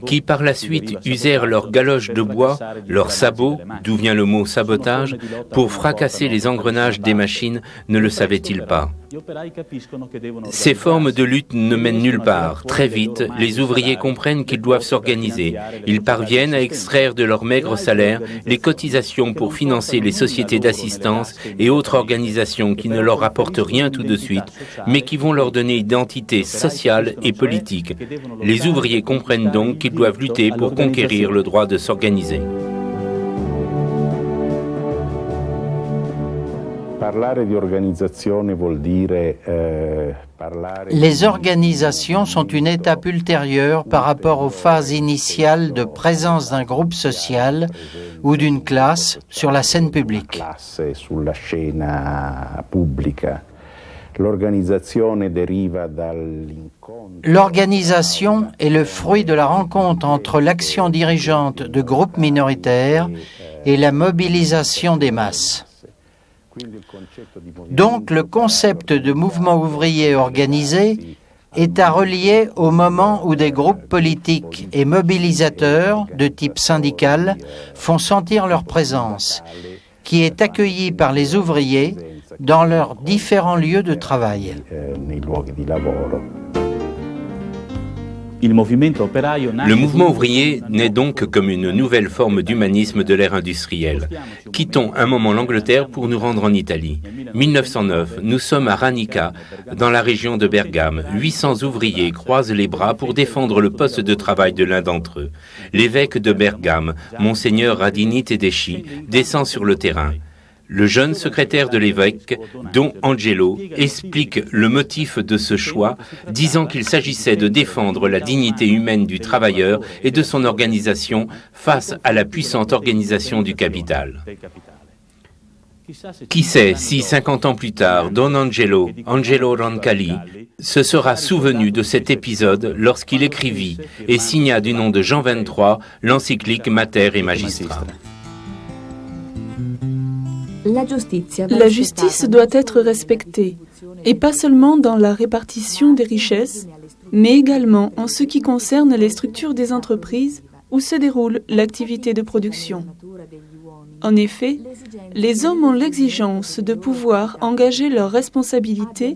qui par la suite usèrent leurs galoches de bois, leurs sabots, d'où vient le mot sabotage, pour fracasser les engrenages des machines, ne le savaient-ils pas. Ces formes de lutte ne mènent nulle part. Très vite, les ouvriers comprennent qu'ils doivent s'organiser. Ils parviennent à extraire de leur maigre salaire les cotisations pour financer les sociétés d'assistance et autres organisations qui ne leur rapportent rien tout de suite, mais qui vont leur donner identité sociale et politique. Les ouvriers comprennent donc qu'ils doivent lutter pour conquérir le droit de s'organiser. Les organisations sont une étape ultérieure par rapport aux phases initiales de présence d'un groupe social ou d'une classe sur la scène publique. L'organisation est le fruit de la rencontre entre l'action dirigeante de groupes minoritaires et la mobilisation des masses. Donc, le concept de mouvement ouvrier organisé est à relier au moment où des groupes politiques et mobilisateurs de type syndical font sentir leur présence, qui est accueillie par les ouvriers dans leurs différents lieux de travail. Le mouvement ouvrier naît donc comme une nouvelle forme d'humanisme de l'ère industrielle. Quittons un moment l'Angleterre pour nous rendre en Italie. 1909, nous sommes à Ranica, dans la région de Bergame. 800 ouvriers croisent les bras pour défendre le poste de travail de l'un d'entre eux. L'évêque de Bergame, Monseigneur Radini Tedeschi, descend sur le terrain. Le jeune secrétaire de l'évêque, Don Angelo, explique le motif de ce choix, disant qu'il s'agissait de défendre la dignité humaine du travailleur et de son organisation face à la puissante organisation du capital. Qui sait si 50 ans plus tard, Don Angelo Roncalli, se sera souvenu de cet épisode lorsqu'il écrivit et signa du nom de Jean XXIII l'encyclique Mater et Magistra. La justice doit être respectée, et pas seulement dans la répartition des richesses, mais également en ce qui concerne les structures des entreprises où se déroule l'activité de production. En effet, les hommes ont l'exigence de pouvoir engager leurs responsabilités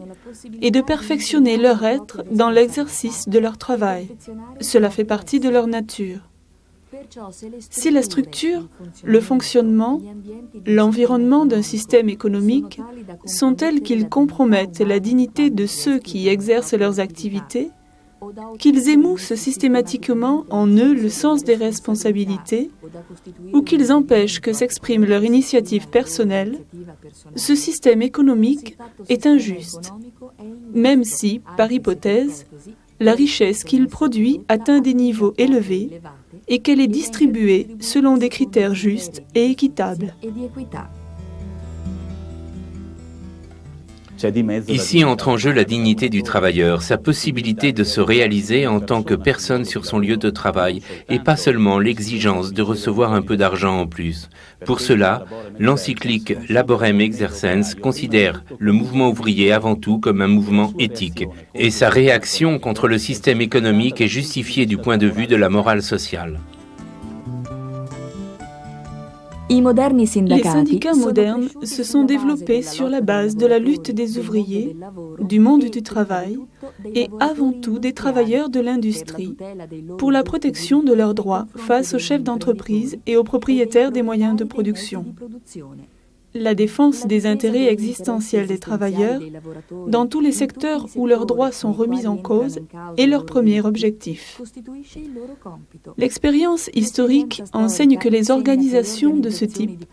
et de perfectionner leur être dans l'exercice de leur travail. Cela fait partie de leur nature. Si la structure, le fonctionnement, l'environnement d'un système économique sont tels qu'ils compromettent la dignité de ceux qui exercent leurs activités, qu'ils émoussent systématiquement en eux le sens des responsabilités ou qu'ils empêchent que s'exprime leur initiative personnelle, ce système économique est injuste, même si, par hypothèse, la richesse qu'il produit atteint des niveaux élevés et qu'elle est distribuée selon des critères justes et équitables. Ici entre en jeu la dignité du travailleur, sa possibilité de se réaliser en tant que personne sur son lieu de travail et pas seulement l'exigence de recevoir un peu d'argent en plus. Pour cela, l'encyclique Laborem Exercens considère le mouvement ouvrier avant tout comme un mouvement éthique et sa réaction contre le système économique est justifiée du point de vue de la morale sociale. Les syndicats modernes se sont développés sur la base de la lutte des ouvriers, du monde du travail et avant tout des travailleurs de l'industrie pour la protection de leurs droits face aux chefs d'entreprise et aux propriétaires des moyens de production. La défense des intérêts existentiels des travailleurs dans tous les secteurs où leurs droits sont remis en cause est leur premier objectif. L'expérience historique enseigne que les organisations de ce type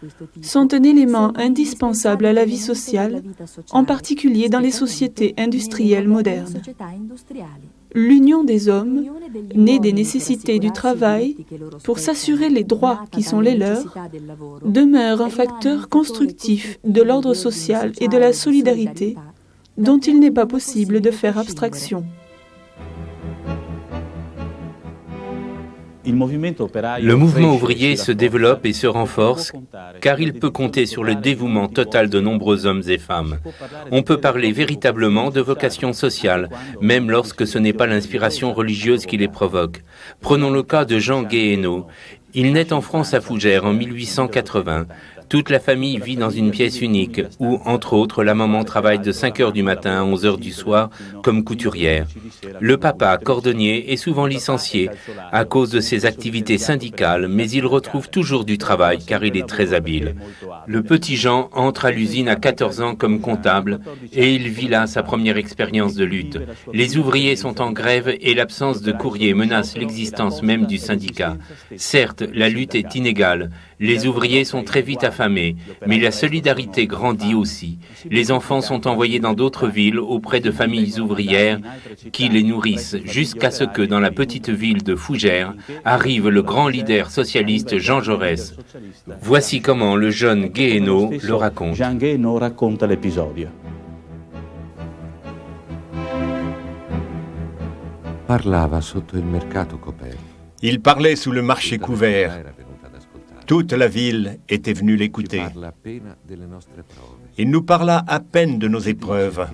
sont un élément indispensable à la vie sociale, en particulier dans les sociétés industrielles modernes. L'union des hommes, née des nécessités du travail, pour s'assurer les droits qui sont les leurs, demeure un facteur constructif de l'ordre social et de la solidarité dont il n'est pas possible de faire abstraction. Le mouvement ouvrier se développe et se renforce car il peut compter sur le dévouement total de nombreux hommes et femmes. On peut parler véritablement de vocation sociale, même lorsque ce n'est pas l'inspiration religieuse qui les provoque. Prenons le cas de Jean Guéhenno. Il naît en France à Fougères en 1880. Toute la famille vit dans une pièce unique où, entre autres, la maman travaille de 5 heures du matin à 11 heures du soir comme couturière. Le papa, cordonnier, est souvent licencié à cause de ses activités syndicales, mais il retrouve toujours du travail car il est très habile. Le petit Jean entre à l'usine à 14 ans comme comptable et il vit là sa première expérience de lutte. Les ouvriers sont en grève et l'absence de courrier menace l'existence même du syndicat. Certes, la lutte est inégale. Les ouvriers sont très vite affamés, mais la solidarité grandit aussi. Les enfants sont envoyés dans d'autres villes auprès de familles ouvrières qui les nourrissent, jusqu'à ce que dans la petite ville de Fougères arrive le grand leader socialiste Jean Jaurès. Voici comment le jeune Guéhenno le raconte. Jean Guéhenno racconta l'episodio. Parlava sotto il mercato coperto. Il parlait sous le marché couvert. Toute la ville était venue l'écouter. Il nous parla à peine de nos épreuves.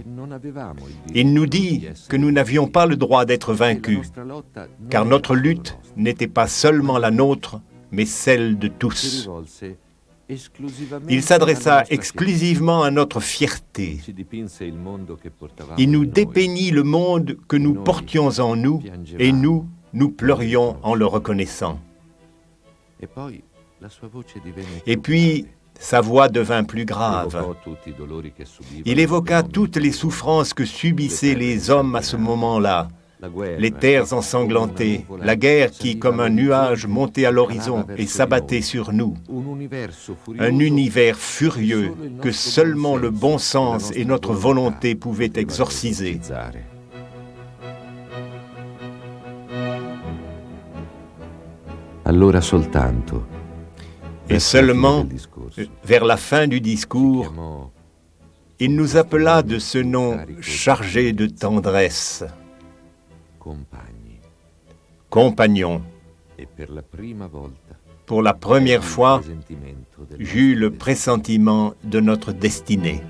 Il nous dit que nous n'avions pas le droit d'être vaincus, car notre lutte n'était pas seulement la nôtre, mais celle de tous. Il s'adressa exclusivement à notre fierté. Il nous dépeignit le monde que nous portions en nous, et nous pleurions en le reconnaissant. Et puis, sa voix devint plus grave. Il évoqua toutes les souffrances que subissaient les hommes à ce moment-là. Les terres ensanglantées, la guerre qui, comme un nuage, montait à l'horizon et s'abattait sur nous. Un univers furieux que seulement le bon sens et notre volonté pouvaient exorciser. Allora soltanto. Et seulement, vers la fin du discours, il nous appela de ce nom chargé de tendresse. Compagnons. Pour la première fois, j'eus le pressentiment de notre destinée.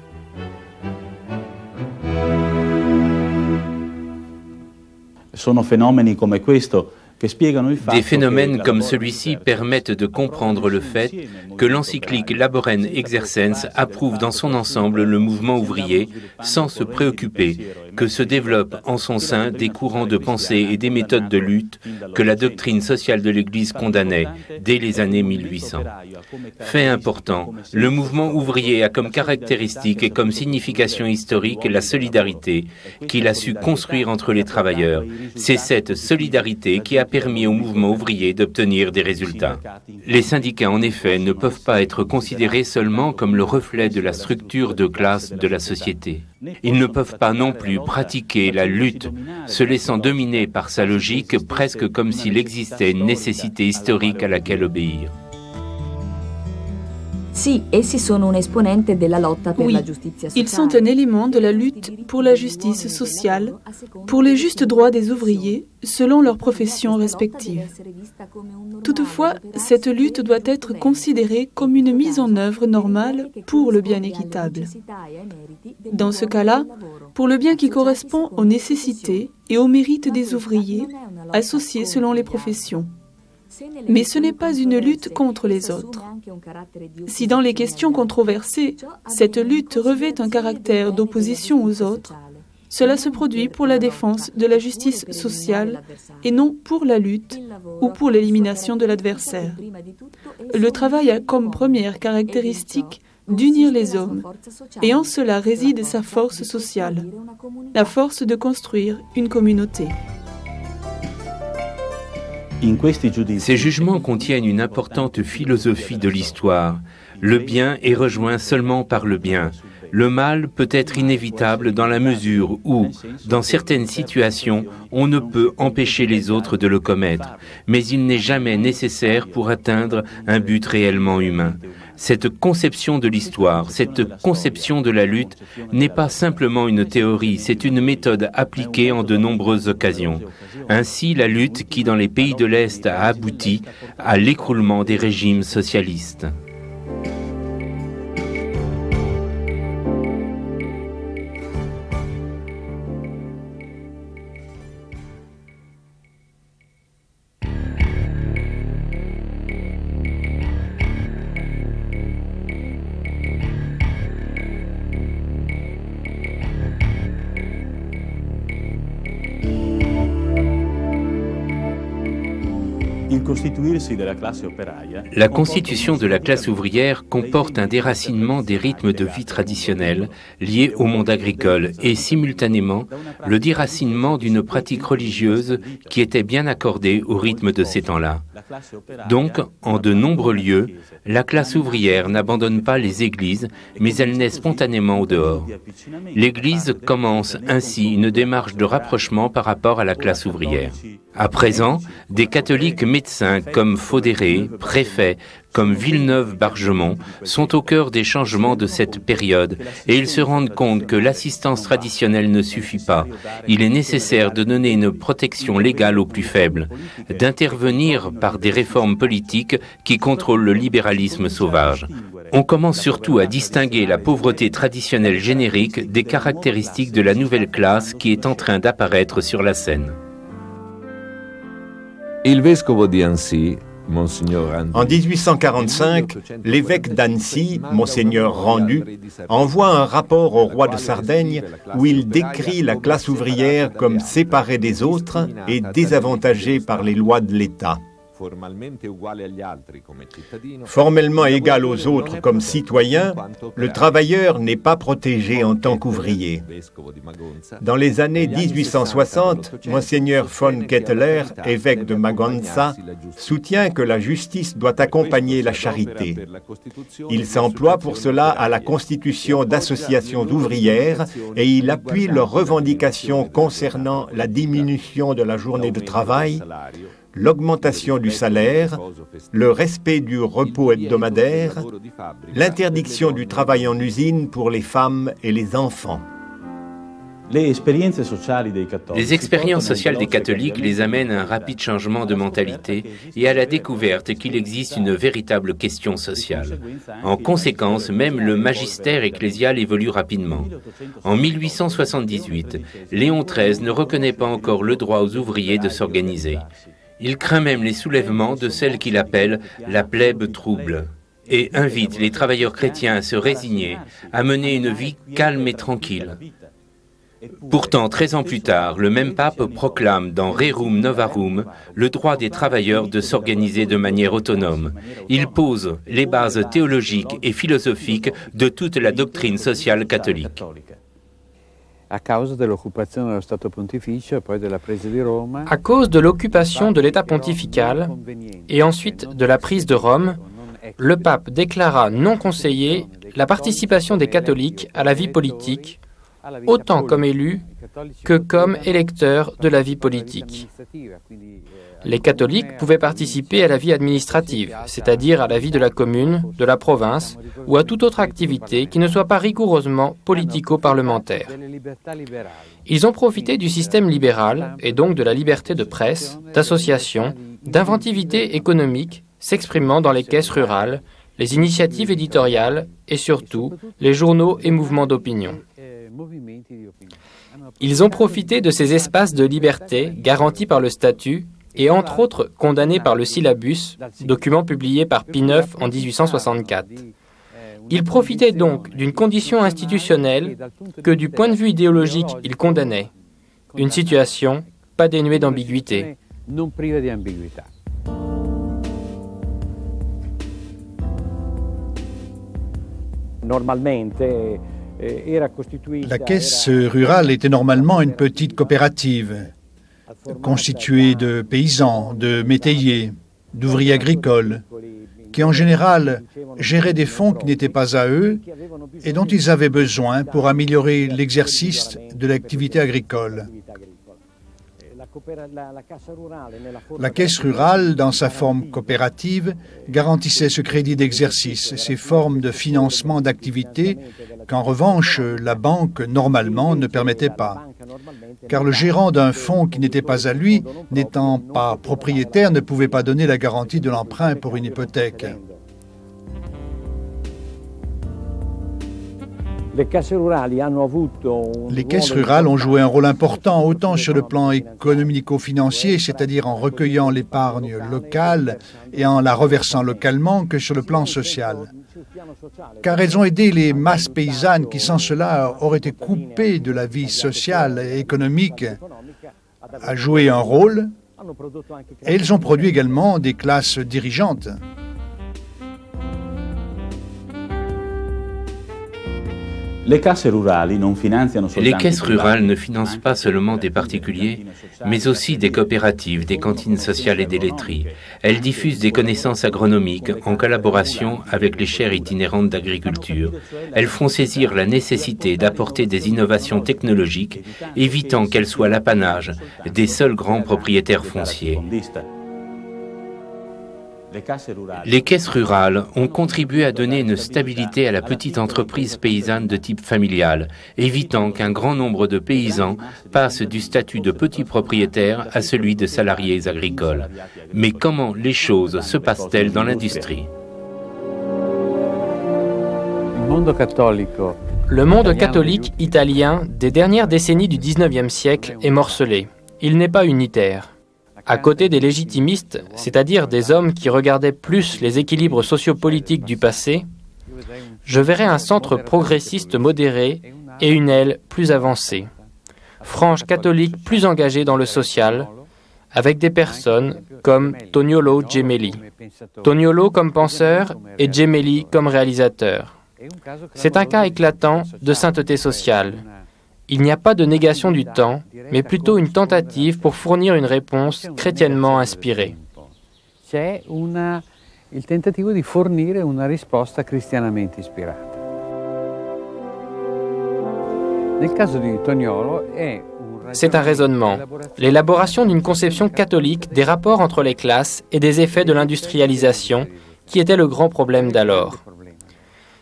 Sono fenomeni come questo Des phénomènes comme celui-ci permettent de comprendre le fait que l'encyclique Laborem Exercens approuve dans son ensemble le mouvement ouvrier sans se préoccuper que se développent en son sein des courants de pensée et des méthodes de lutte que la doctrine sociale de l'Église condamnait dès les années 1800. Fait important, le mouvement ouvrier a comme caractéristique et comme signification historique la solidarité qu'il a su construire entre les travailleurs. C'est cette solidarité qui a permis au mouvement ouvrier d'obtenir des résultats. Les syndicats, en effet, ne peuvent pas être considérés seulement comme le reflet de la structure de classe de la société. Ils ne peuvent pas non plus pratiquer la lutte, se laissant dominer par sa logique presque comme s'il existait une nécessité historique à laquelle obéir. Oui, ils sont un élément de la lutte pour la justice sociale, pour les justes droits des ouvriers, selon leurs professions respectives. Toutefois, cette lutte doit être considérée comme une mise en œuvre normale pour le bien équitable. Dans ce cas-là, pour le bien qui correspond aux nécessités et aux mérites des ouvriers, associés selon les professions. Mais ce n'est pas une lutte contre les autres. Si dans les questions controversées, cette lutte revêt un caractère d'opposition aux autres, cela se produit pour la défense de la justice sociale et non pour la lutte ou pour l'élimination de l'adversaire. Le travail a comme première caractéristique d'unir les hommes, et en cela réside sa force sociale, la force de construire une communauté. Ces jugements contiennent une importante philosophie de l'histoire. Le bien est rejoint seulement par le bien. Le mal peut être inévitable dans la mesure où, dans certaines situations, on ne peut empêcher les autres de le commettre, mais il n'est jamais nécessaire pour atteindre un but réellement humain. Cette conception de l'histoire, cette conception de la lutte n'est pas simplement une théorie, c'est une méthode appliquée en de nombreuses occasions. Ainsi, la lutte qui, dans les pays de l'Est, a abouti à l'écroulement des régimes socialistes. La constitution de la classe ouvrière comporte un déracinement des rythmes de vie traditionnels liés au monde agricole et simultanément le déracinement d'une pratique religieuse qui était bien accordée au rythme de ces temps-là. Donc, en de nombreux lieux, la classe ouvrière n'abandonne pas les églises, mais elle naît spontanément au dehors. L'Église commence ainsi une démarche de rapprochement par rapport à la classe ouvrière. À présent, des catholiques médecins comme Faudéré, préfets, comme Villeneuve-Bargemont, sont au cœur des changements de cette période et ils se rendent compte que l'assistance traditionnelle ne suffit pas. Il est nécessaire de donner une protection légale aux plus faibles, d'intervenir par des réformes politiques qui contrôlent le libéralisme sauvage. On commence surtout à distinguer la pauvreté traditionnelle générique des caractéristiques de la nouvelle classe qui est en train d'apparaître sur la scène. Il vescovo di Annecy, En 1845, l'évêque d'Annecy, Monseigneur Rendu, envoie un rapport au roi de Sardaigne où il décrit la classe ouvrière comme séparée des autres et désavantagée par les lois de l'État. Formellement égal aux autres comme citoyen, le travailleur n'est pas protégé en tant qu'ouvrier. Dans les années 1860, Monseigneur von Ketteler, évêque de Magonza, soutient que la justice doit accompagner la charité. Il s'emploie pour cela à la constitution d'associations ouvrières et il appuie leurs revendications concernant la diminution de la journée de travail, l'augmentation du salaire, le respect du repos hebdomadaire, l'interdiction du travail en usine pour les femmes et les enfants. Les expériences sociales des catholiques les amènent à un rapide changement de mentalité et à la découverte qu'il existe une véritable question sociale. En conséquence, même le magistère ecclésial évolue rapidement. En 1878, Léon XIII ne reconnaît pas encore le droit aux ouvriers de s'organiser. Il craint même les soulèvements de celle qu'il appelle la plèbe trouble et invite les travailleurs chrétiens à se résigner, à mener une vie calme et tranquille. Pourtant, 13 ans plus tard, le même pape proclame dans Rerum Novarum le droit des travailleurs de s'organiser de manière autonome. Il pose les bases théologiques et philosophiques de toute la doctrine sociale catholique. À cause de l'occupation de l'État pontifical et ensuite de la prise de Rome, le pape déclara non conseiller la participation des catholiques à la vie politique, autant comme élus que comme électeurs de la vie politique. Les catholiques pouvaient participer à la vie administrative, c'est-à-dire à la vie de la commune, de la province ou à toute autre activité qui ne soit pas rigoureusement politico-parlementaire. Ils ont profité du système libéral et donc de la liberté de presse, d'association, d'inventivité économique s'exprimant dans les caisses rurales, les initiatives éditoriales et surtout les journaux et mouvements d'opinion. Ils ont profité de ces espaces de liberté garantis par le statut et entre autres condamnés par le Syllabus, document publié par Pie IX en 1864. Ils profitaient donc d'une condition institutionnelle que du point de vue idéologique ils condamnaient, une situation pas dénuée d'ambiguïté. La caisse rurale était normalement une petite coopérative constituée de paysans, de métayers, d'ouvriers agricoles, qui en général géraient des fonds qui n'étaient pas à eux et dont ils avaient besoin pour améliorer l'exercice de l'activité agricole. La caisse rurale, dans sa forme coopérative, garantissait ce crédit d'exercice, ces formes de financement d'activités qu'en revanche la banque normalement ne permettait pas. Car le gérant d'un fonds qui n'était pas à lui, n'étant pas propriétaire, ne pouvait pas donner la garantie de l'emprunt pour une hypothèque. Les caisses rurales ont joué un rôle important autant sur le plan économico-financier, c'est-à-dire en recueillant l'épargne locale et en la reversant localement, que sur le plan social. Car elles ont aidé les masses paysannes qui, sans cela, auraient été coupées de la vie sociale et économique à jouer un rôle, et elles ont produit également des classes dirigeantes. Les caisses rurales ne financent pas seulement des particuliers, mais aussi des coopératives, des cantines sociales et des laiteries. Elles diffusent des connaissances agronomiques en collaboration avec les chaires itinérantes d'agriculture. Elles font saisir la nécessité d'apporter des innovations technologiques, évitant qu'elles soient l'apanage des seuls grands propriétaires fonciers. Les caisses rurales ont contribué à donner une stabilité à la petite entreprise paysanne de type familial, évitant qu'un grand nombre de paysans passent du statut de petits propriétaires à celui de salariés agricoles. Mais comment les choses se passent-elles dans l'industrie ? Le monde catholique italien des dernières décennies du XIXe siècle est morcelé. Il n'est pas unitaire. À côté des légitimistes, c'est-à-dire des hommes qui regardaient plus les équilibres sociopolitiques du passé, je verrais un centre progressiste modéré et une aile plus avancée, frange catholique plus engagée dans le social, avec des personnes comme Toniolo Gemelli. Toniolo comme penseur et Gemelli comme réalisateur. C'est un cas éclatant de sainteté sociale. Il n'y a pas de négation du temps, mais plutôt une tentative pour fournir une réponse chrétiennement inspirée. C'è il tentativo di fornire una risposta cristianamente ispirata. Nel caso di Toniolo c'est un raisonnement, l'élaboration d'une conception catholique des rapports entre les classes et des effets de l'industrialisation, qui était le grand problème d'alors.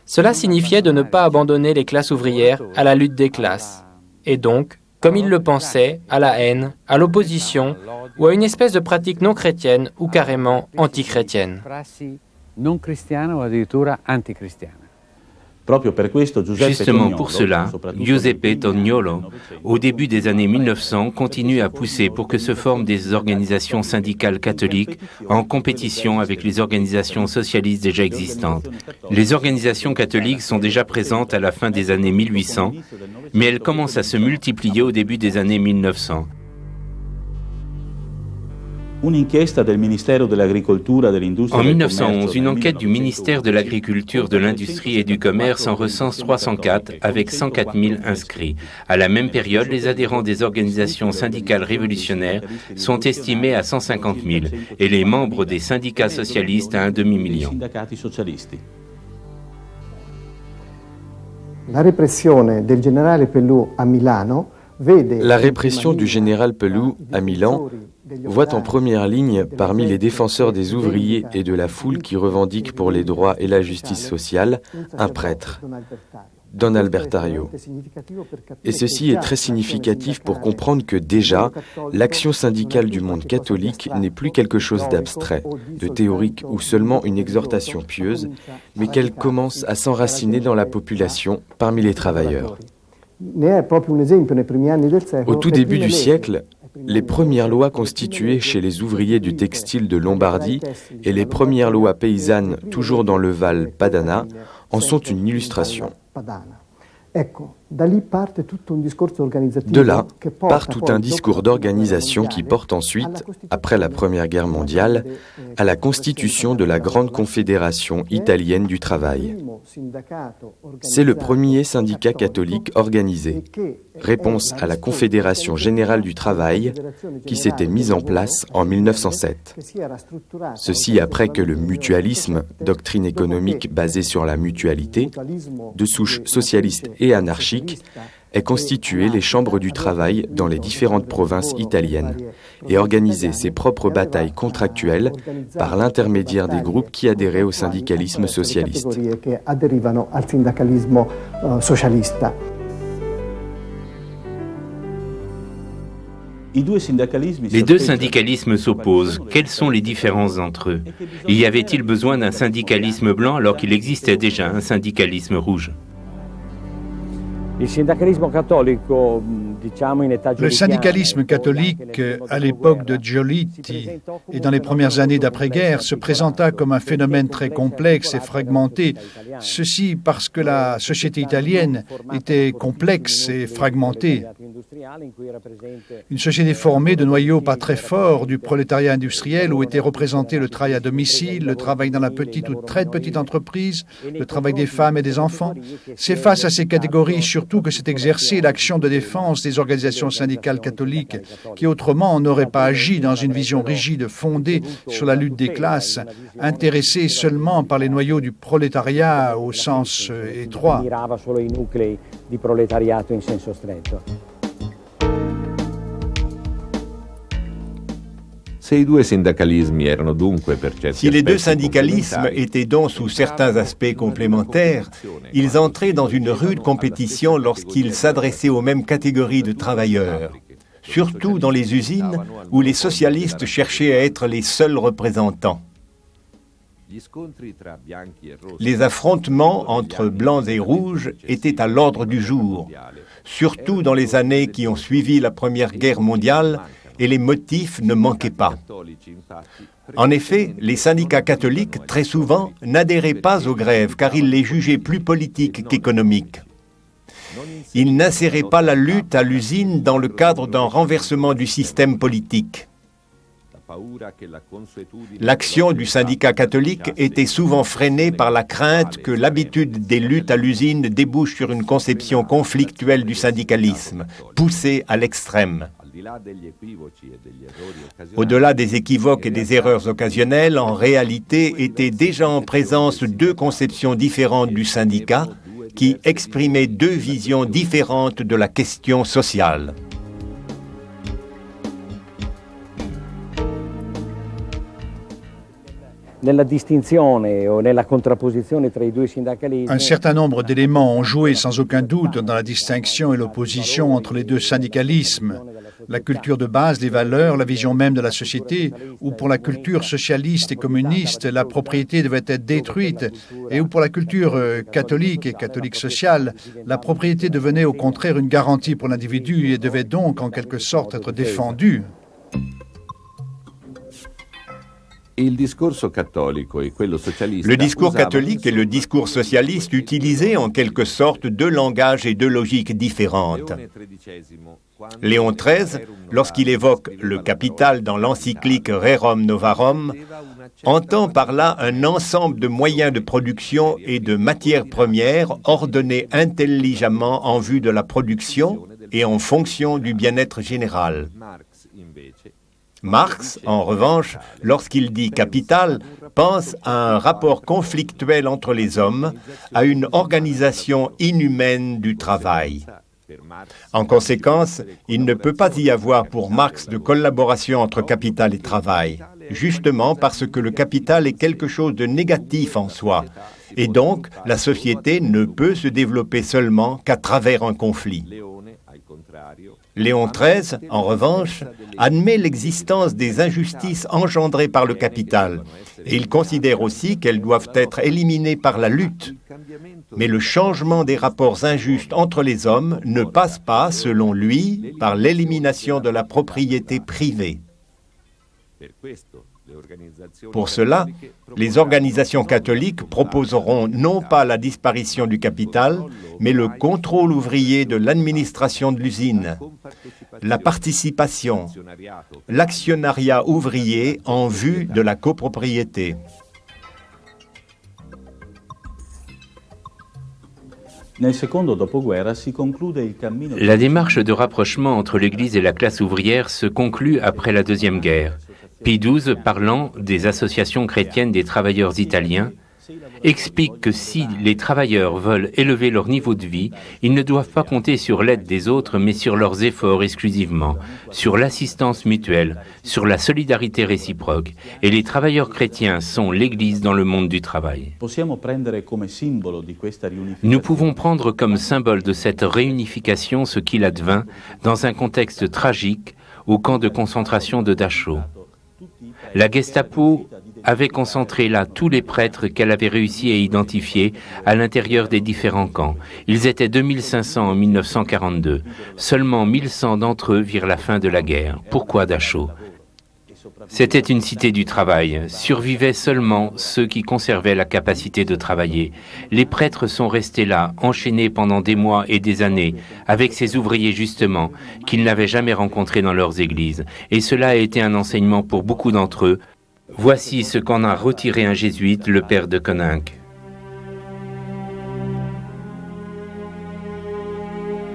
Cela signifiait de ne pas abandonner les classes ouvrières à la lutte des classes. Et donc, comme il le pensait, à la haine, à l'opposition ou à une espèce de pratique non chrétienne ou carrément antichrétienne. Justement pour cela, Giuseppe Tognolo, au début des années 1900, continue à pousser pour que se forment des organisations syndicales catholiques en compétition avec les organisations socialistes déjà existantes. Les organisations catholiques sont déjà présentes à la fin des années 1800, mais elles commencent à se multiplier au début des années 1900. En 1911, une enquête du ministère de l'Agriculture, de l'Industrie et du Commerce en recense 304 avec 104 000 inscrits. À la même période, les adhérents des organisations syndicales révolutionnaires sont estimés à 150 000 et les membres des syndicats socialistes à 1 demi-million. La répression del generale Pelloux à Milano vede La répression du général Pelloux à Milan voit en première ligne, parmi les défenseurs des ouvriers et de la foule qui revendiquent pour les droits et la justice sociale, un prêtre, Don Albertario. Et ceci est très significatif pour comprendre que déjà, l'action syndicale du monde catholique n'est plus quelque chose d'abstrait, de théorique ou seulement une exhortation pieuse, mais qu'elle commence à s'enraciner dans la population, parmi les travailleurs. Au tout début du siècle, les premières lois constituées chez les ouvriers du textile de Lombardie et les premières lois paysannes toujours dans le Val Padana en sont une illustration. De là part tout un discours d'organisation qui porte ensuite, après la Première Guerre mondiale, à la constitution de la Grande Confédération italienne du travail. C'est le premier syndicat catholique organisé, réponse à la Confédération générale du travail qui s'était mise en place en 1907. Ceci après que le mutualisme, doctrine économique basée sur la mutualité, de souche socialiste et anarchique, ait constitué les chambres du travail dans les différentes provinces italiennes et organisé ses propres batailles contractuelles par l'intermédiaire des groupes qui adhéraient au syndicalisme socialiste. Les deux syndicalismes s'opposent. Quelles sont les différences entre eux? Y avait-il besoin d'un syndicalisme blanc alors qu'il existait déjà un syndicalisme rouge? Le syndicalisme catholique, à l'époque de Giolitti et dans les premières années d'après-guerre, se présenta comme un phénomène très complexe et fragmenté. Ceci parce que la société italienne était complexe et fragmentée. Une société formée de noyaux pas très forts du prolétariat industriel où était représenté le travail à domicile, le travail dans la petite ou très petite entreprise, le travail des femmes et des enfants. C'est face à ces catégories surtout que s'est exercée l'action de défense des organisations syndicales catholiques qui autrement n'auraient pas agi dans une vision rigide fondée sur la lutte des classes, intéressée seulement par les noyaux du prolétariat au sens étroit. Si les deux syndicalismes étaient donc sous certains aspects complémentaires, ils entraient dans une rude compétition lorsqu'ils s'adressaient aux mêmes catégories de travailleurs, surtout dans les usines où les socialistes cherchaient à être les seuls représentants. Les affrontements entre blancs et rouges étaient à l'ordre du jour, surtout dans les années qui ont suivi la Première Guerre mondiale, et les motifs ne manquaient pas. En effet, les syndicats catholiques, très souvent, n'adhéraient pas aux grèves car ils les jugeaient plus politiques qu'économiques. Ils n'inséraient pas la lutte à l'usine dans le cadre d'un renversement du système politique. L'action du syndicat catholique était souvent freinée par la crainte que l'habitude des luttes à l'usine débouche sur une conception conflictuelle du syndicalisme, poussée à l'extrême. Au-delà des équivoques et des erreurs occasionnelles, en réalité étaient déjà en présence deux conceptions différentes du syndicat qui exprimaient deux visions différentes de la question sociale. nella distinzione o nella contrapposizione tra i due sindacalismi. Un certain nombre d'éléments ont joué sans aucun doute dans la distinction et l'opposition entre les deux syndicalismes. La culture de base, les valeurs, la vision même de la société, où pour la culture socialiste et communiste, la propriété devait être détruite, et où pour la culture catholique et catholique sociale, la propriété devenait au contraire une garantie pour l'individu et devait donc en quelque sorte être défendue. Le discours catholique et le discours socialiste utilisaient en quelque sorte deux langages et deux logiques différentes. Léon XIII, lorsqu'il évoque le capital dans l'encyclique Rerum Novarum, entend par là un ensemble de moyens de production et de matières premières ordonnés intelligemment en vue de la production et en fonction du bien-être général. Marx, en revanche, lorsqu'il dit capital, pense à un rapport conflictuel entre les hommes, à une organisation inhumaine du travail. En conséquence, il ne peut pas y avoir pour Marx de collaboration entre capital et travail, justement parce que le capital est quelque chose de négatif en soi, et donc la société ne peut se développer seulement qu'à travers un conflit. Léon XIII, en revanche, admet l'existence des injustices engendrées par le capital et il considère aussi qu'elles doivent être éliminées par la lutte. Mais le changement des rapports injustes entre les hommes ne passe pas, selon lui, par l'élimination de la propriété privée. Pour cela, les organisations catholiques proposeront non pas la disparition du capital, mais le contrôle ouvrier de l'administration de l'usine, la participation, l'actionnariat ouvrier en vue de la copropriété. La démarche de rapprochement entre l'Église et la classe ouvrière se conclut après la Deuxième Guerre. Pie XII, parlant des associations chrétiennes des travailleurs italiens, explique que si les travailleurs veulent élever leur niveau de vie, ils ne doivent pas compter sur l'aide des autres, mais sur leurs efforts exclusivement, sur l'assistance mutuelle, sur la solidarité réciproque. Et les travailleurs chrétiens sont l'Église dans le monde du travail. Nous pouvons prendre comme symbole de cette réunification ce qu'il advint dans un contexte tragique au camp de concentration de Dachau. La Gestapo avait concentré là tous les prêtres qu'elle avait réussi à identifier à l'intérieur des différents camps. Ils étaient 2500 en 1942. Seulement 1100 d'entre eux virent la fin de la guerre. Pourquoi Dachau ? C'était une cité du travail. Survivaient seulement ceux qui conservaient la capacité de travailler. Les prêtres sont restés là, enchaînés pendant des mois et des années, avec ces ouvriers justement, qu'ils n'avaient jamais rencontrés dans leurs églises. Et cela a été un enseignement pour beaucoup d'entre eux. Voici ce qu'en a retiré un jésuite, le père de Koninck.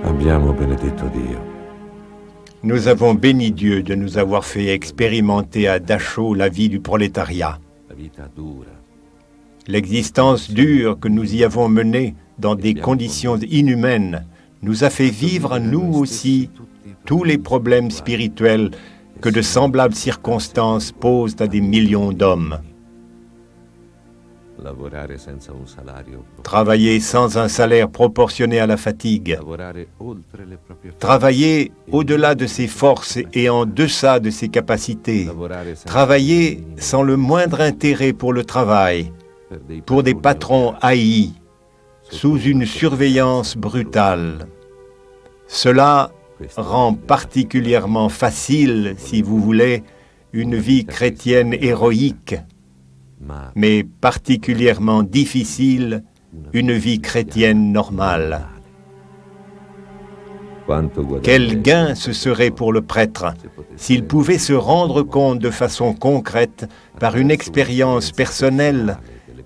Abbiamo benedetto Dio. Nous avons béni Dieu de nous avoir fait expérimenter à Dachau la vie du prolétariat. L'existence dure que nous y avons menée dans des conditions inhumaines nous a fait vivre, nous aussi, tous les problèmes spirituels que de semblables circonstances posent à des millions d'hommes. Travailler sans un salaire proportionné à la fatigue. Travailler au-delà de ses forces et en deçà de ses capacités. Travailler sans le moindre intérêt pour le travail, pour des patrons haïs, sous une surveillance brutale. Cela rend particulièrement facile, si vous voulez, une vie chrétienne héroïque, mais particulièrement difficile, une vie chrétienne normale. Quel gain ce serait pour le prêtre s'il pouvait se rendre compte de façon concrète, par une expérience personnelle,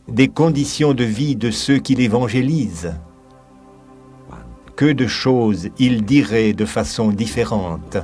des conditions de vie de ceux qu'il évangélise. Que de choses il dirait de façon différente.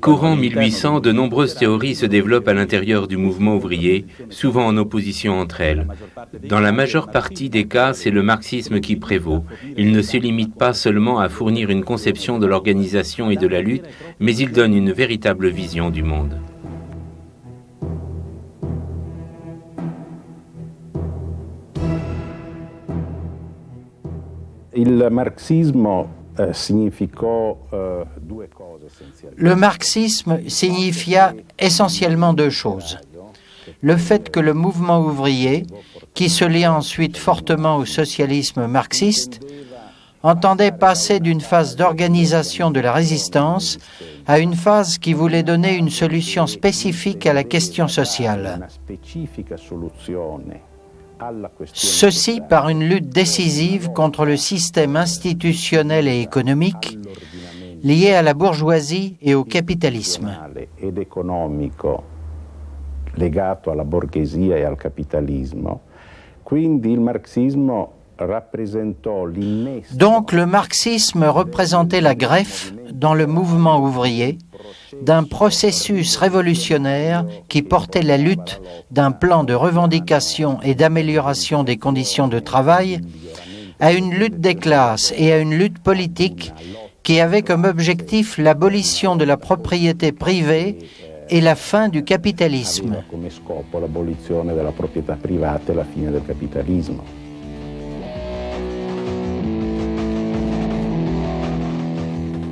Courant 1800, de nombreuses théories se développent à l'intérieur du mouvement ouvrier, souvent en opposition entre elles. Dans la majeure partie des cas, c'est le marxisme qui prévaut. Il ne se limite pas seulement à fournir une conception de l'organisation et de la lutte, mais il donne une véritable vision du monde. Il marxismo Le marxisme signifia essentiellement deux choses. Le fait que le mouvement ouvrier, qui se lia ensuite fortement au socialisme marxiste, entendait passer d'une phase d'organisation de la résistance à une phase qui voulait donner une solution spécifique à la question sociale. Ceci par une lutte décisive contre le système institutionnel et économique lié à la bourgeoisie et au capitalisme. Legato alla borghesia e al capitalismo. Quindi il marxismo rappresentò l'innesto. Donc le marxisme représentait la greffe dans le mouvement ouvrier d'un processus révolutionnaire qui portait la lutte d'un plan de revendication et d'amélioration des conditions de travail à une lutte des classes et à une lutte politique qui avait comme objectif l'abolition de la propriété privée et la fin du capitalisme. Come scopo l'abolizione della proprietà privata e la fine del capitalismo.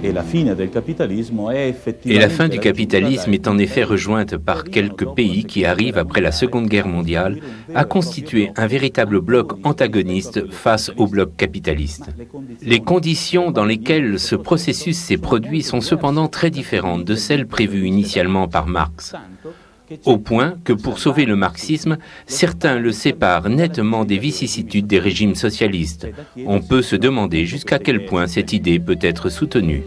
Et la fin du capitalisme est en effet rejointe par quelques pays qui arrivent après la Seconde Guerre mondiale à constituer un véritable bloc antagoniste face au bloc capitaliste. Les conditions dans lesquelles ce processus s'est produit sont cependant très différentes de celles prévues initialement par Marx. Au point que pour sauver le marxisme, certains le séparent nettement des vicissitudes des régimes socialistes. On peut se demander jusqu'à quel point cette idée peut être soutenue.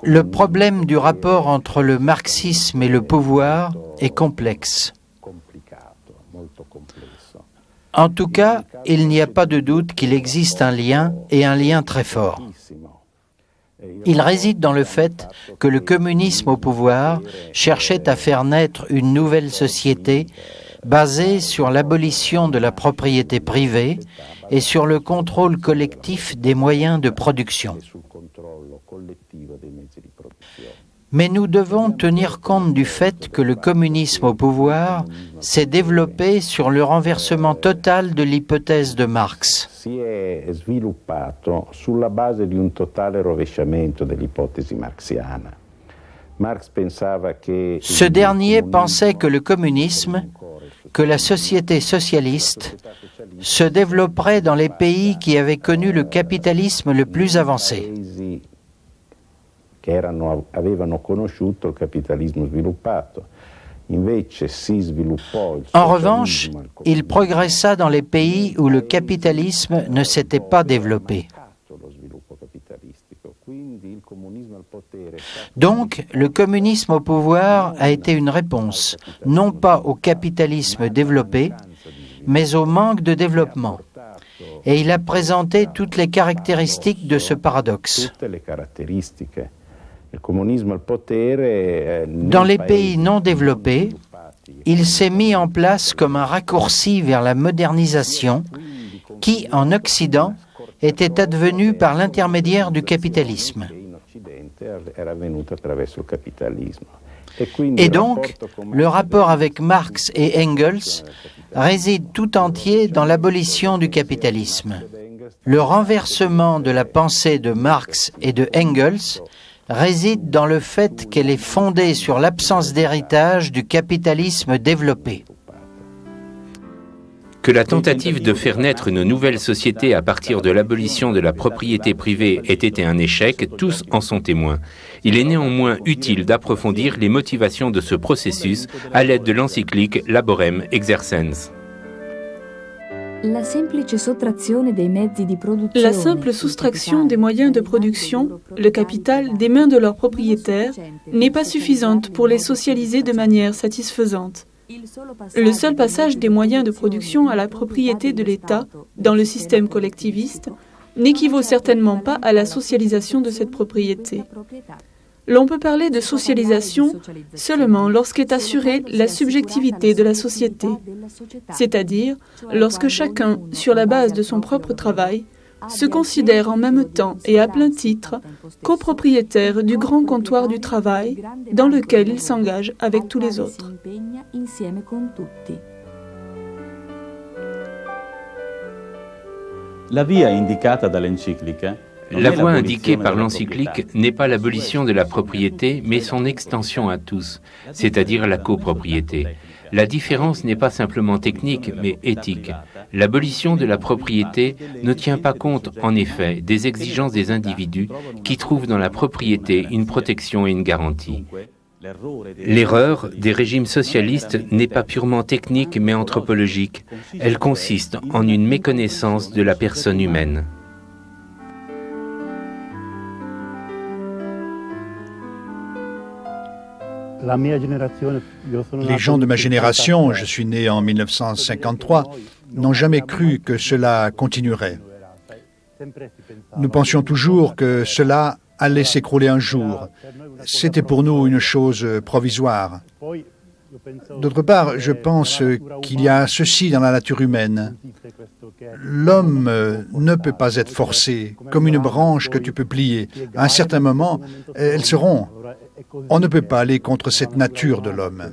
Le problème du rapport entre le marxisme et le pouvoir est complexe. En tout cas, il n'y a pas de doute qu'il existe un lien, et un lien très fort. Il réside dans le fait que le communisme au pouvoir cherchait à faire naître une nouvelle société basée sur l'abolition de la propriété privée et sur le contrôle collectif des moyens de production. Mais nous devons tenir compte du fait que le communisme au pouvoir s'est développé sur le renversement total de l'hypothèse de Marx. Si è sviluppato sulla base di un totale rovesciamento dell'ipotesi marxiana. Marx pensava che Ce dernier pensait que le communisme, que la société socialiste, se développerait dans les pays qui avaient connu le capitalisme le plus avancé. Che avevano conosciuto il capitalismo sviluppato. Invece si sviluppò il En revanche, il progressa dans les pays où le capitalisme ne s'était pas développé. Donc, le communisme au pouvoir a été une réponse, non pas au capitalisme développé, mais au manque de développement. Et il a présenté toutes les caractéristiques de ce paradoxe. Dans les pays non développés, il s'est mis en place comme un raccourci vers la modernisation qui, en Occident, était advenue par l'intermédiaire du capitalisme. Et donc, le rapport avec Marx et Engels réside tout entier dans l'abolition du capitalisme. Le renversement de la pensée de Marx et de Engels réside dans le fait qu'elle est fondée sur l'absence d'héritage du capitalisme développé. Que la tentative de faire naître une nouvelle société à partir de l'abolition de la propriété privée ait été un échec, tous en sont témoins. Il est néanmoins utile d'approfondir les motivations de ce processus à l'aide de l'encyclique Laborem Exercens. La simple soustraction des moyens de production, le capital, des mains de leurs propriétaires n'est pas suffisante pour les socialiser de manière satisfaisante. Le seul passage des moyens de production à la propriété de l'État dans le système collectiviste n'équivaut certainement pas à la socialisation de cette propriété. L'on peut parler de socialisation seulement lorsqu'est assurée la subjectivité de la société, c'est-à-dire lorsque chacun, sur la base de son propre travail, se considère en même temps et à plein titre copropriétaire du grand comptoir du travail dans lequel il s'engage avec tous les autres. La via indicata dall'enciclica. La voie indiquée par l'encyclique n'est pas l'abolition de la propriété, mais son extension à tous, c'est-à-dire la copropriété. La différence n'est pas simplement technique, mais éthique. L'abolition de la propriété ne tient pas compte, en effet, des exigences des individus qui trouvent dans la propriété une protection et une garantie. L'erreur des régimes socialistes n'est pas purement technique, mais anthropologique. Elle consiste en une méconnaissance de la personne humaine. Les gens de ma génération, je suis né en 1953, n'ont jamais cru que cela continuerait. Nous pensions toujours que cela allait s'écrouler un jour. C'était pour nous une chose provisoire. D'autre part, je pense qu'il y a ceci dans la nature humaine. L'homme ne peut pas être forcé, comme une branche que tu peux plier. À un certain moment, elles se rompt. On ne peut pas aller contre cette nature de l'homme.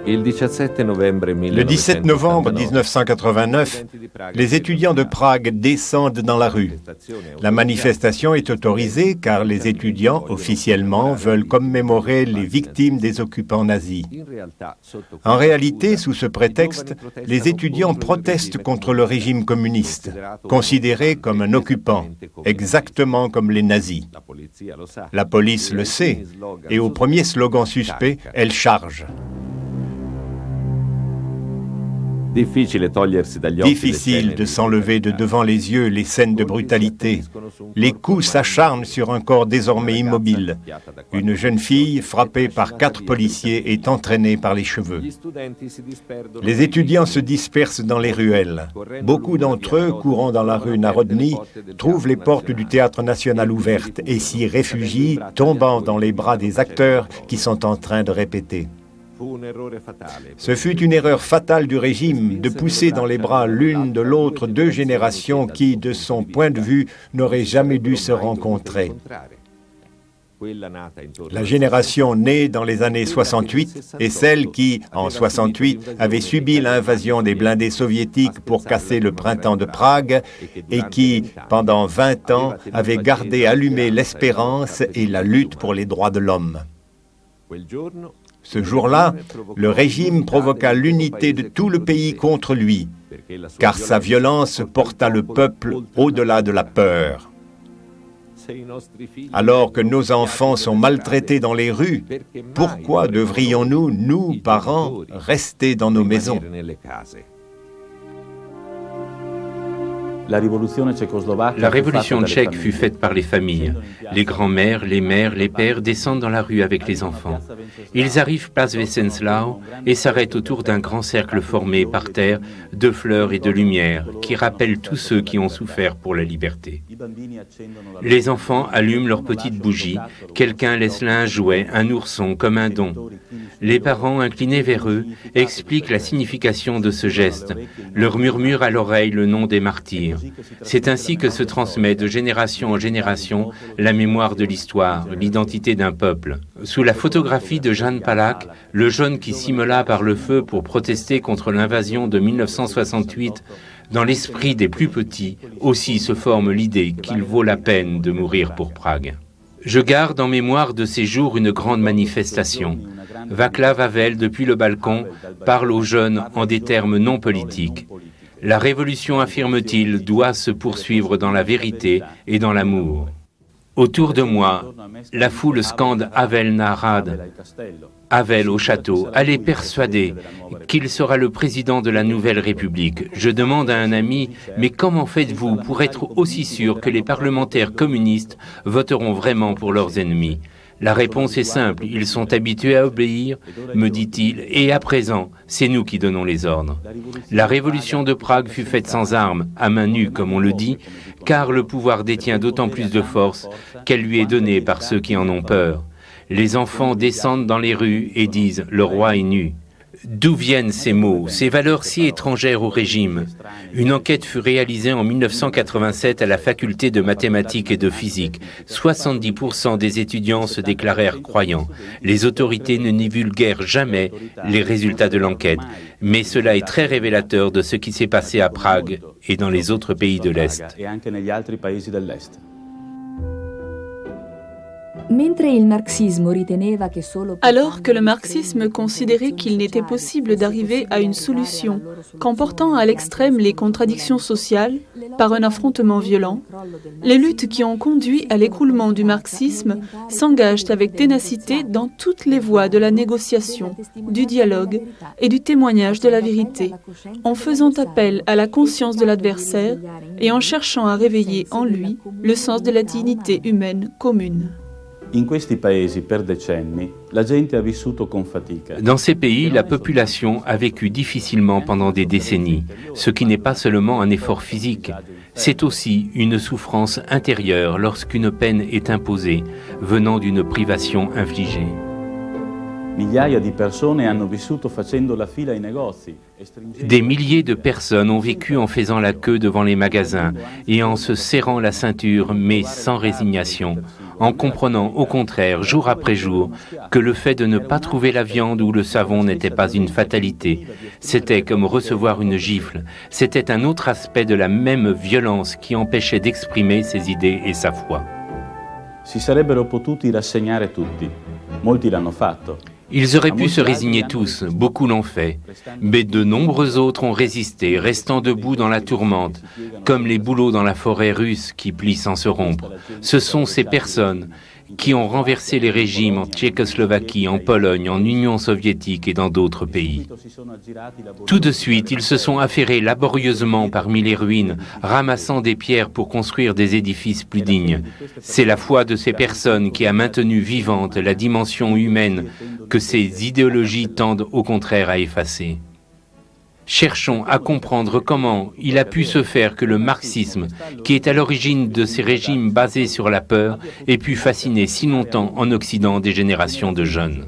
Le 17 novembre 1989, les étudiants de Prague descendent dans la rue. La manifestation est autorisée car les étudiants, officiellement, veulent commémorer les victimes des occupants nazis. En réalité, sous ce prétexte, les étudiants protestent contre le régime communiste, considéré comme un occupant, exactement comme les nazis. La police le sait, et au premier slogan suspect, elle charge. Difficile de s'enlever de devant les yeux les scènes de brutalité. Les coups s'acharnent sur un corps désormais immobile. Une jeune fille, frappée par 4 policiers, est entraînée par les cheveux. Les étudiants se dispersent dans les ruelles. Beaucoup d'entre eux, courant dans la rue Narodny, trouvent les portes du Théâtre national ouvertes et s'y réfugient, tombant dans les bras des acteurs qui sont en train de répéter. Ce fut une erreur fatale du régime de pousser dans les bras l'une de l'autre 2 générations qui, de son point de vue, n'auraient jamais dû se rencontrer. La génération née dans les années 68 et celle qui, en 68, avait subi l'invasion des blindés soviétiques pour casser le printemps de Prague et qui, pendant 20 ans, avait gardé allumée l'espérance et la lutte pour les droits de l'homme. Ce jour-là, le régime provoqua l'unité de tout le pays contre lui, car sa violence porta le peuple au-delà de la peur. Alors que nos enfants sont maltraités dans les rues, pourquoi devrions-nous, nous, parents, rester dans nos maisons ? La révolution tchèque fut faite par les familles. Les grands-mères, les mères, les pères descendent dans la rue avec les enfants. Ils arrivent place Wenceslau et s'arrêtent autour d'un grand cercle formé par terre de fleurs et de lumière qui rappellent tous ceux qui ont souffert pour la liberté. Les enfants allument leurs petites bougies. Quelqu'un laisse là un jouet, un ourson, comme un don. Les parents, inclinés vers eux, expliquent la signification de ce geste, leur murmurent à l'oreille le nom des martyrs. C'est ainsi que se transmet de génération en génération la mémoire de l'histoire, l'identité d'un peuple. Sous la photographie de Jan Palach, le jeune qui s'immola par le feu pour protester contre l'invasion de 1968, dans l'esprit des plus petits aussi se forme l'idée qu'il vaut la peine de mourir pour Prague. Je garde en mémoire de ces jours une grande manifestation. Václav Havel, depuis le balcon, parle aux jeunes en des termes non politiques. La révolution, affirme-t-il, doit se poursuivre dans la vérité et dans l'amour. Autour de moi, la foule scande Havel Narad, Havel au château. Allez persuader qu'il sera le président de la nouvelle République. Je demande à un ami, mais comment faites-vous pour être aussi sûr que les parlementaires communistes voteront vraiment pour leurs ennemis? La réponse est simple, ils sont habitués à obéir, me dit-il, et à présent, c'est nous qui donnons les ordres. La révolution de Prague fut faite sans armes, à main nue, comme on le dit, car le pouvoir détient d'autant plus de force qu'elle lui est donnée par ceux qui en ont peur. Les enfants descendent dans les rues et disent « le roi est nu ». D'où viennent ces mots, ces valeurs si étrangères au régime? Une enquête fut réalisée en 1987 à la faculté de mathématiques et de physique. 70% des étudiants se déclarèrent croyants. Les autorités ne divulguèrent jamais les résultats de l'enquête, mais cela est très révélateur de ce qui s'est passé à Prague et dans les autres pays de l'Est. Alors que le marxisme considérait qu'il n'était possible d'arriver à une solution qu'en portant à l'extrême les contradictions sociales par un affrontement violent, les luttes qui ont conduit à l'écroulement du marxisme s'engagent avec ténacité dans toutes les voies de la négociation, du dialogue et du témoignage de la vérité, en faisant appel à la conscience de l'adversaire et en cherchant à réveiller en lui le sens de la dignité humaine commune. Dans ces pays, la population a vécu difficilement pendant des décennies, ce qui n'est pas seulement un effort physique, c'est aussi une souffrance intérieure lorsqu'une peine est imposée, venant d'une privation infligée. Des milliers de personnes ont vécu en faisant la queue devant les magasins et en se serrant la ceinture, mais sans résignation, en comprenant au contraire, jour après jour, que le fait de ne pas trouver la viande ou le savon n'était pas une fatalité. C'était comme recevoir une gifle. C'était un autre aspect de la même violence qui empêchait d'exprimer ses idées et sa foi. Si sarebbero potuti rassegnare tutti. Molti l'hanno fatto. Ils auraient pu se résigner tous, beaucoup l'ont fait, mais de nombreux autres ont résisté, restant debout dans la tourmente, comme les bouleaux dans la forêt russe qui plient sans se rompre. Ce sont ces personnes qui ont renversé les régimes en Tchécoslovaquie, en Pologne, en Union soviétique et dans d'autres pays. Tout de suite, ils se sont affairés laborieusement parmi les ruines, ramassant des pierres pour construire des édifices plus dignes. C'est la foi de ces personnes qui a maintenu vivante la dimension humaine que ces idéologies tendent au contraire à effacer. Cherchons à comprendre comment il a pu se faire que le marxisme, qui est à l'origine de ces régimes basés sur la peur, ait pu fasciner si longtemps en Occident des générations de jeunes.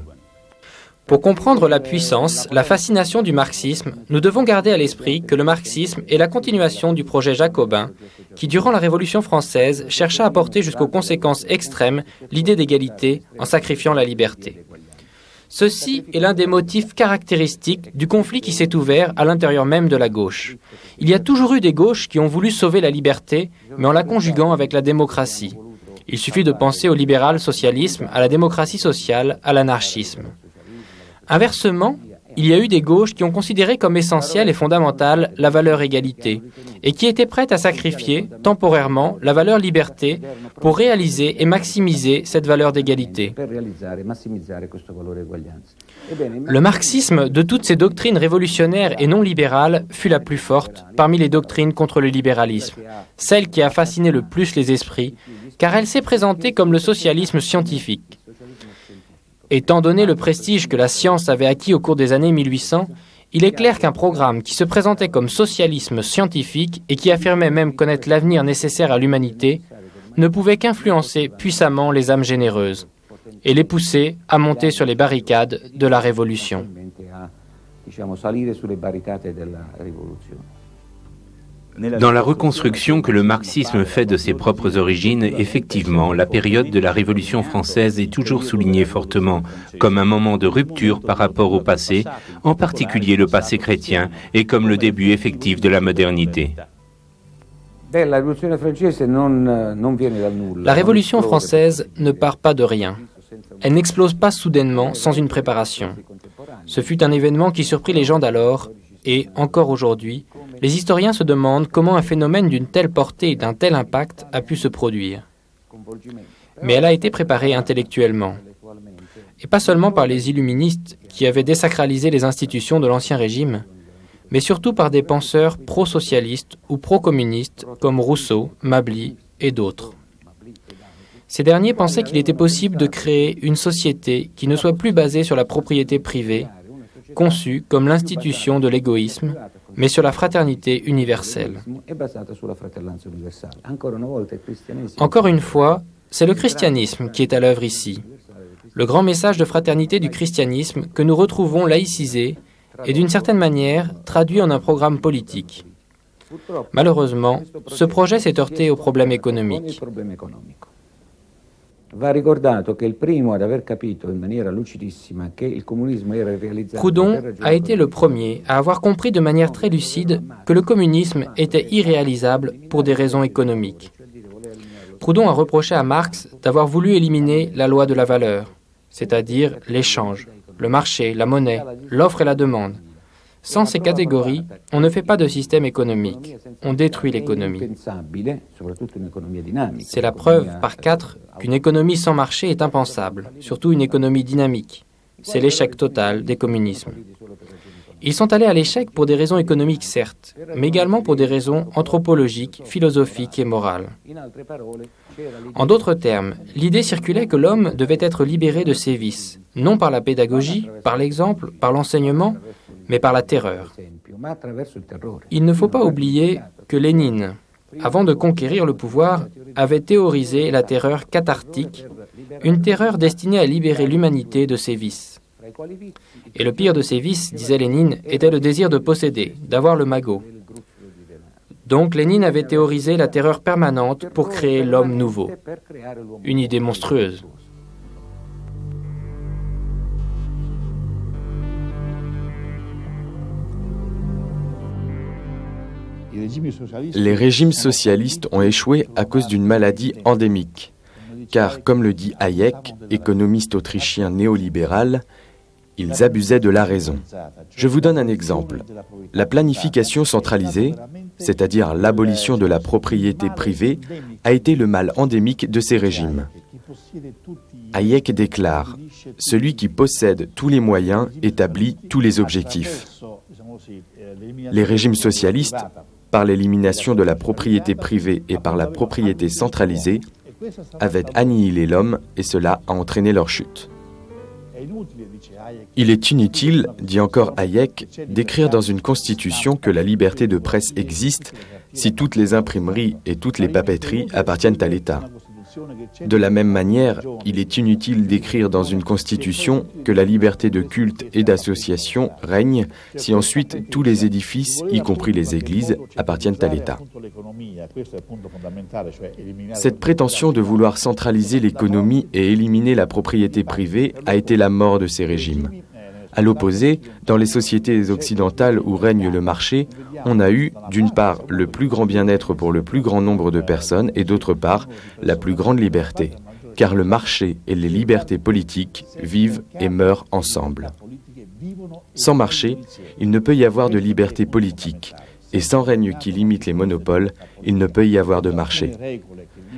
Pour comprendre la puissance, la fascination du marxisme, nous devons garder à l'esprit que le marxisme est la continuation du projet jacobin qui, durant la Révolution française, chercha à porter jusqu'aux conséquences extrêmes l'idée d'égalité en sacrifiant la liberté. Ceci est l'un des motifs caractéristiques du conflit qui s'est ouvert à l'intérieur même de la gauche. Il y a toujours eu des gauches qui ont voulu sauver la liberté, mais en la conjuguant avec la démocratie. Il suffit de penser au libéral-socialisme, à la démocratie sociale, à l'anarchisme. Inversement, il y a eu des gauches qui ont considéré comme essentielle et fondamentale la valeur égalité et qui étaient prêtes à sacrifier temporairement la valeur liberté pour réaliser et maximiser cette valeur d'égalité. Le marxisme, de toutes ces doctrines révolutionnaires et non libérales, fut la plus forte parmi les doctrines contre le libéralisme, celle qui a fasciné le plus les esprits, car elle s'est présentée comme le socialisme scientifique. Étant donné le prestige que la science avait acquis au cours des années 1800, il est clair qu'un programme qui se présentait comme socialisme scientifique et qui affirmait même connaître l'avenir nécessaire à l'humanité ne pouvait qu'influencer puissamment les âmes généreuses et les pousser à monter sur les barricades de la Révolution. Dans la reconstruction que le marxisme fait de ses propres origines, effectivement, la période de la Révolution française est toujours soulignée fortement comme un moment de rupture par rapport au passé, en particulier le passé chrétien, et comme le début effectif de la modernité. La Révolution française ne part pas de rien. Elle n'explose pas soudainement, sans une préparation. Ce fut un événement qui surprit les gens d'alors, et, encore aujourd'hui, les historiens se demandent comment un phénomène d'une telle portée et d'un tel impact a pu se produire. mais elle a été préparée intellectuellement. Et pas seulement par les illuministes qui avaient désacralisé les institutions de l'Ancien Régime, mais surtout par des penseurs pro-socialistes ou pro-communistes comme Rousseau, Mably et d'autres. Ces derniers pensaient qu'il était possible de créer une société qui ne soit plus basée sur la propriété privée, conçue comme l'institution de l'égoïsme, mais sur la fraternité universelle. Encore une fois, c'est le christianisme qui est à l'œuvre ici. Le grand message de fraternité du christianisme que nous retrouvons laïcisé et d'une certaine manière traduit en un programme politique. Malheureusement, ce projet s'est heurté aux problèmes économiques. Proudhon a été le premier à avoir compris de manière très lucide que le communisme était irréalisable pour des raisons économiques. Proudhon a reproché à Marx d'avoir voulu éliminer la loi de la valeur, c'est-à-dire l'échange, le marché, la monnaie, l'offre et la demande. Sans ces catégories, on ne fait pas de système économique, on détruit l'économie. C'est la preuve par 4 qu'une économie sans marché est impensable, surtout une économie dynamique. C'est l'échec total des communismes. Ils sont allés à l'échec pour des raisons économiques, certes, mais également pour des raisons anthropologiques, philosophiques et morales. En d'autres termes, l'idée circulait que l'homme devait être libéré de ses vices, non par la pédagogie, par l'exemple, par l'enseignement, mais par la terreur. Il ne faut pas oublier que Lénine, avant de conquérir le pouvoir, avait théorisé la terreur cathartique, une terreur destinée à libérer l'humanité de ses vices. Et le pire de ces vices, disait Lénine, était le désir de posséder, d'avoir le magot. Donc Lénine avait théorisé la terreur permanente pour créer l'homme nouveau. Une idée monstrueuse. Les régimes socialistes ont échoué à cause d'une maladie endémique. Car, comme le dit Hayek, économiste autrichien néolibéral, ils abusaient de la raison. Je vous donne un exemple. La planification centralisée, c'est-à-dire l'abolition de la propriété privée, a été le mal endémique de ces régimes. Hayek déclare « Celui qui possède tous les moyens établit tous les objectifs ». Les régimes socialistes, par l'élimination de la propriété privée et par la propriété centralisée, avaient annihilé l'homme et cela a entraîné leur chute. Il est inutile, dit encore Hayek, d'écrire dans une constitution que la liberté de presse existe si toutes les imprimeries et toutes les papeteries appartiennent à l'État. De la même manière, il est inutile d'écrire dans une constitution que la liberté de culte et d'association règne si ensuite tous les édifices, y compris les églises, appartiennent à l'État. Cette prétention de vouloir centraliser l'économie et éliminer la propriété privée a été la mort de ces régimes. À l'opposé, dans les sociétés occidentales où règne le marché, on a eu, d'une part, le plus grand bien-être pour le plus grand nombre de personnes et d'autre part, la plus grande liberté. Car le marché et les libertés politiques vivent et meurent ensemble. Sans marché, il ne peut y avoir de liberté politique. Et sans règne qui limite les monopoles, il ne peut y avoir de marché.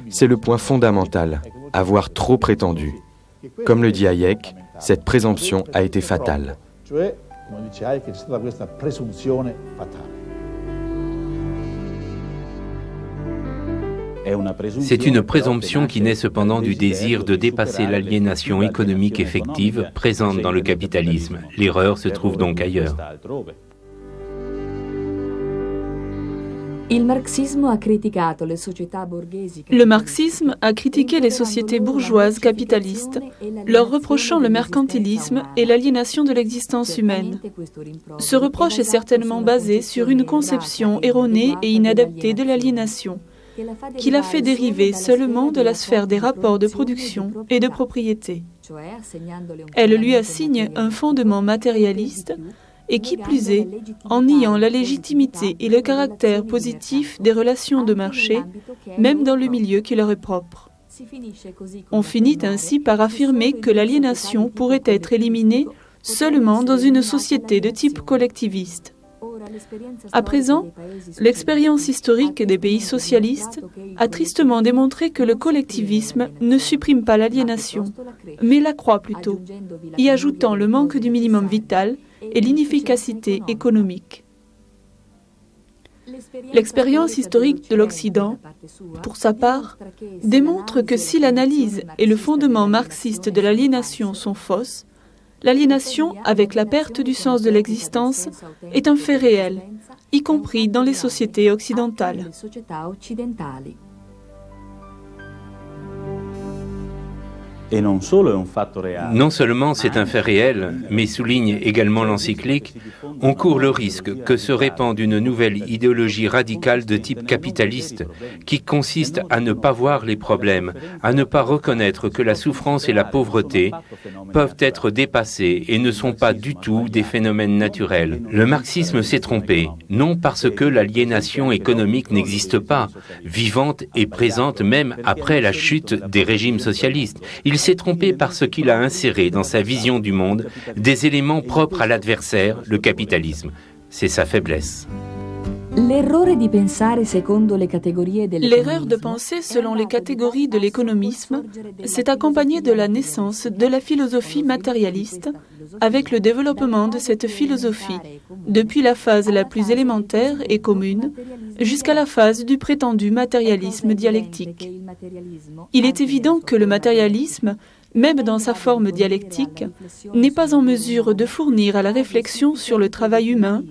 C'est le point fondamental, avoir trop prétendu. Comme le dit Hayek, cette présomption a été fatale. C'est une présomption qui naît cependant du désir de dépasser l'aliénation économique effective présente dans le capitalisme. L'erreur se trouve donc ailleurs. Le marxisme a critiqué les sociétés bourgeoises capitalistes, leur reprochant le mercantilisme et l'aliénation de l'existence humaine. Ce reproche est certainement basé sur une conception erronée et inadaptée de l'aliénation, qui l'a fait dériver seulement de la sphère des rapports de production et de propriété. Elle lui assigne un fondement matérialiste et qui plus est, en niant la légitimité et le caractère positif des relations de marché, même dans le milieu qui leur est propre. On finit ainsi par affirmer que l'aliénation pourrait être éliminée seulement dans une société de type collectiviste. À présent, l'expérience historique des pays socialistes a tristement démontré que le collectivisme ne supprime pas l'aliénation, mais l'accroît plutôt, y ajoutant le manque du minimum vital et l'inefficacité économique. L'expérience historique de l'Occident, pour sa part, démontre que si l'analyse et le fondement marxiste de l'aliénation sont fausses, l'aliénation, avec la perte du sens de l'existence, est un fait réel, y compris dans les sociétés occidentales. Non seulement c'est un fait réel, mais souligne également l'encyclique, on court le risque que se répande une nouvelle idéologie radicale de type capitaliste qui consiste à ne pas voir les problèmes, à ne pas reconnaître que la souffrance et la pauvreté peuvent être dépassées et ne sont pas du tout des phénomènes naturels. Le marxisme s'est trompé, non parce que l'aliénation économique n'existe pas, vivante et présente même après la chute des régimes socialistes. Il s'est trompé parce qu'il a inséré dans sa vision du monde des éléments propres à l'adversaire, le capitalisme. C'est sa faiblesse. L'erreur de penser selon les catégories de l'économisme s'est accompagnée de la naissance de la philosophie matérialiste, avec le développement de cette philosophie, depuis la phase la plus élémentaire et commune, jusqu'à la phase du prétendu matérialisme dialectique. Il est évident que le matérialisme, même dans sa forme dialectique, n'est pas en mesure de fournir à la réflexion sur le travail humain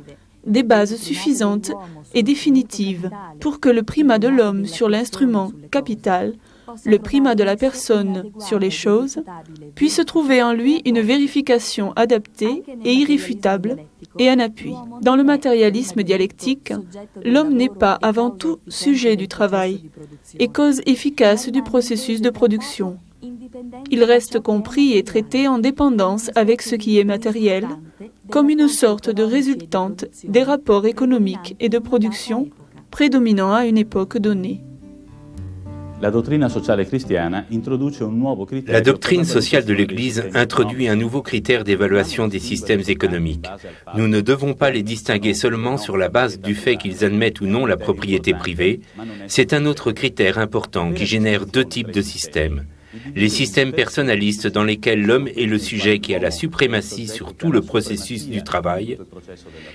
des bases suffisantes et définitives pour que le primat de l'homme sur l'instrument capital, le primat de la personne sur les choses, puisse trouver en lui une vérification adaptée et irréfutable et un appui. Dans le matérialisme dialectique, l'homme n'est pas avant tout sujet du travail et cause efficace du processus de production. Il reste compris et traité en dépendance avec ce qui est matériel, comme une sorte de résultante des rapports économiques et de production prédominants à une époque donnée. La doctrine sociale de l'Église introduit un nouveau critère d'évaluation des systèmes économiques. Nous ne devons pas les distinguer seulement sur la base du fait qu'ils admettent ou non la propriété privée. C'est un autre critère important qui génère deux types de systèmes. Les systèmes personnalistes dans lesquels l'homme est le sujet qui a la suprématie sur tout le processus du travail,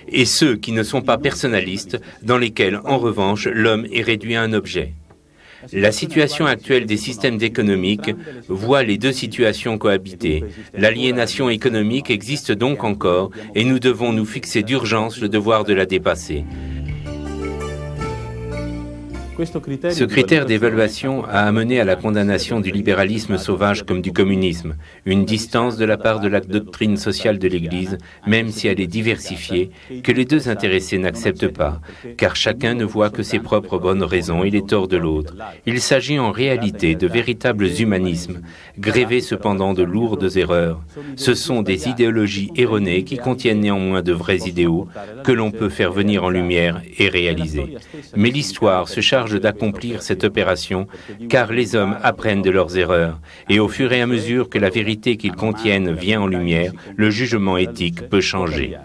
et ceux qui ne sont pas personnalistes, dans lesquels, en revanche, l'homme est réduit à un objet. La situation actuelle des systèmes économiques voit les deux situations cohabiter. L'aliénation économique existe donc encore et nous devons nous fixer d'urgence le devoir de la dépasser. Ce critère d'évaluation a amené à la condamnation du libéralisme sauvage comme du communisme, une distance de la part de la doctrine sociale de l'Église, même si elle est diversifiée, que les deux intéressés n'acceptent pas, car chacun ne voit que ses propres bonnes raisons et les torts de l'autre. Il s'agit en réalité de véritables humanismes, grévés cependant de lourdes erreurs. Ce sont des idéologies erronées qui contiennent néanmoins de vrais idéaux que l'on peut faire venir en lumière et réaliser. Mais l'histoire se charge d'accomplir cette opération, car les hommes apprennent de leurs erreurs, et au fur et à mesure que la vérité qu'ils contiennent vient en lumière, le jugement éthique peut changer.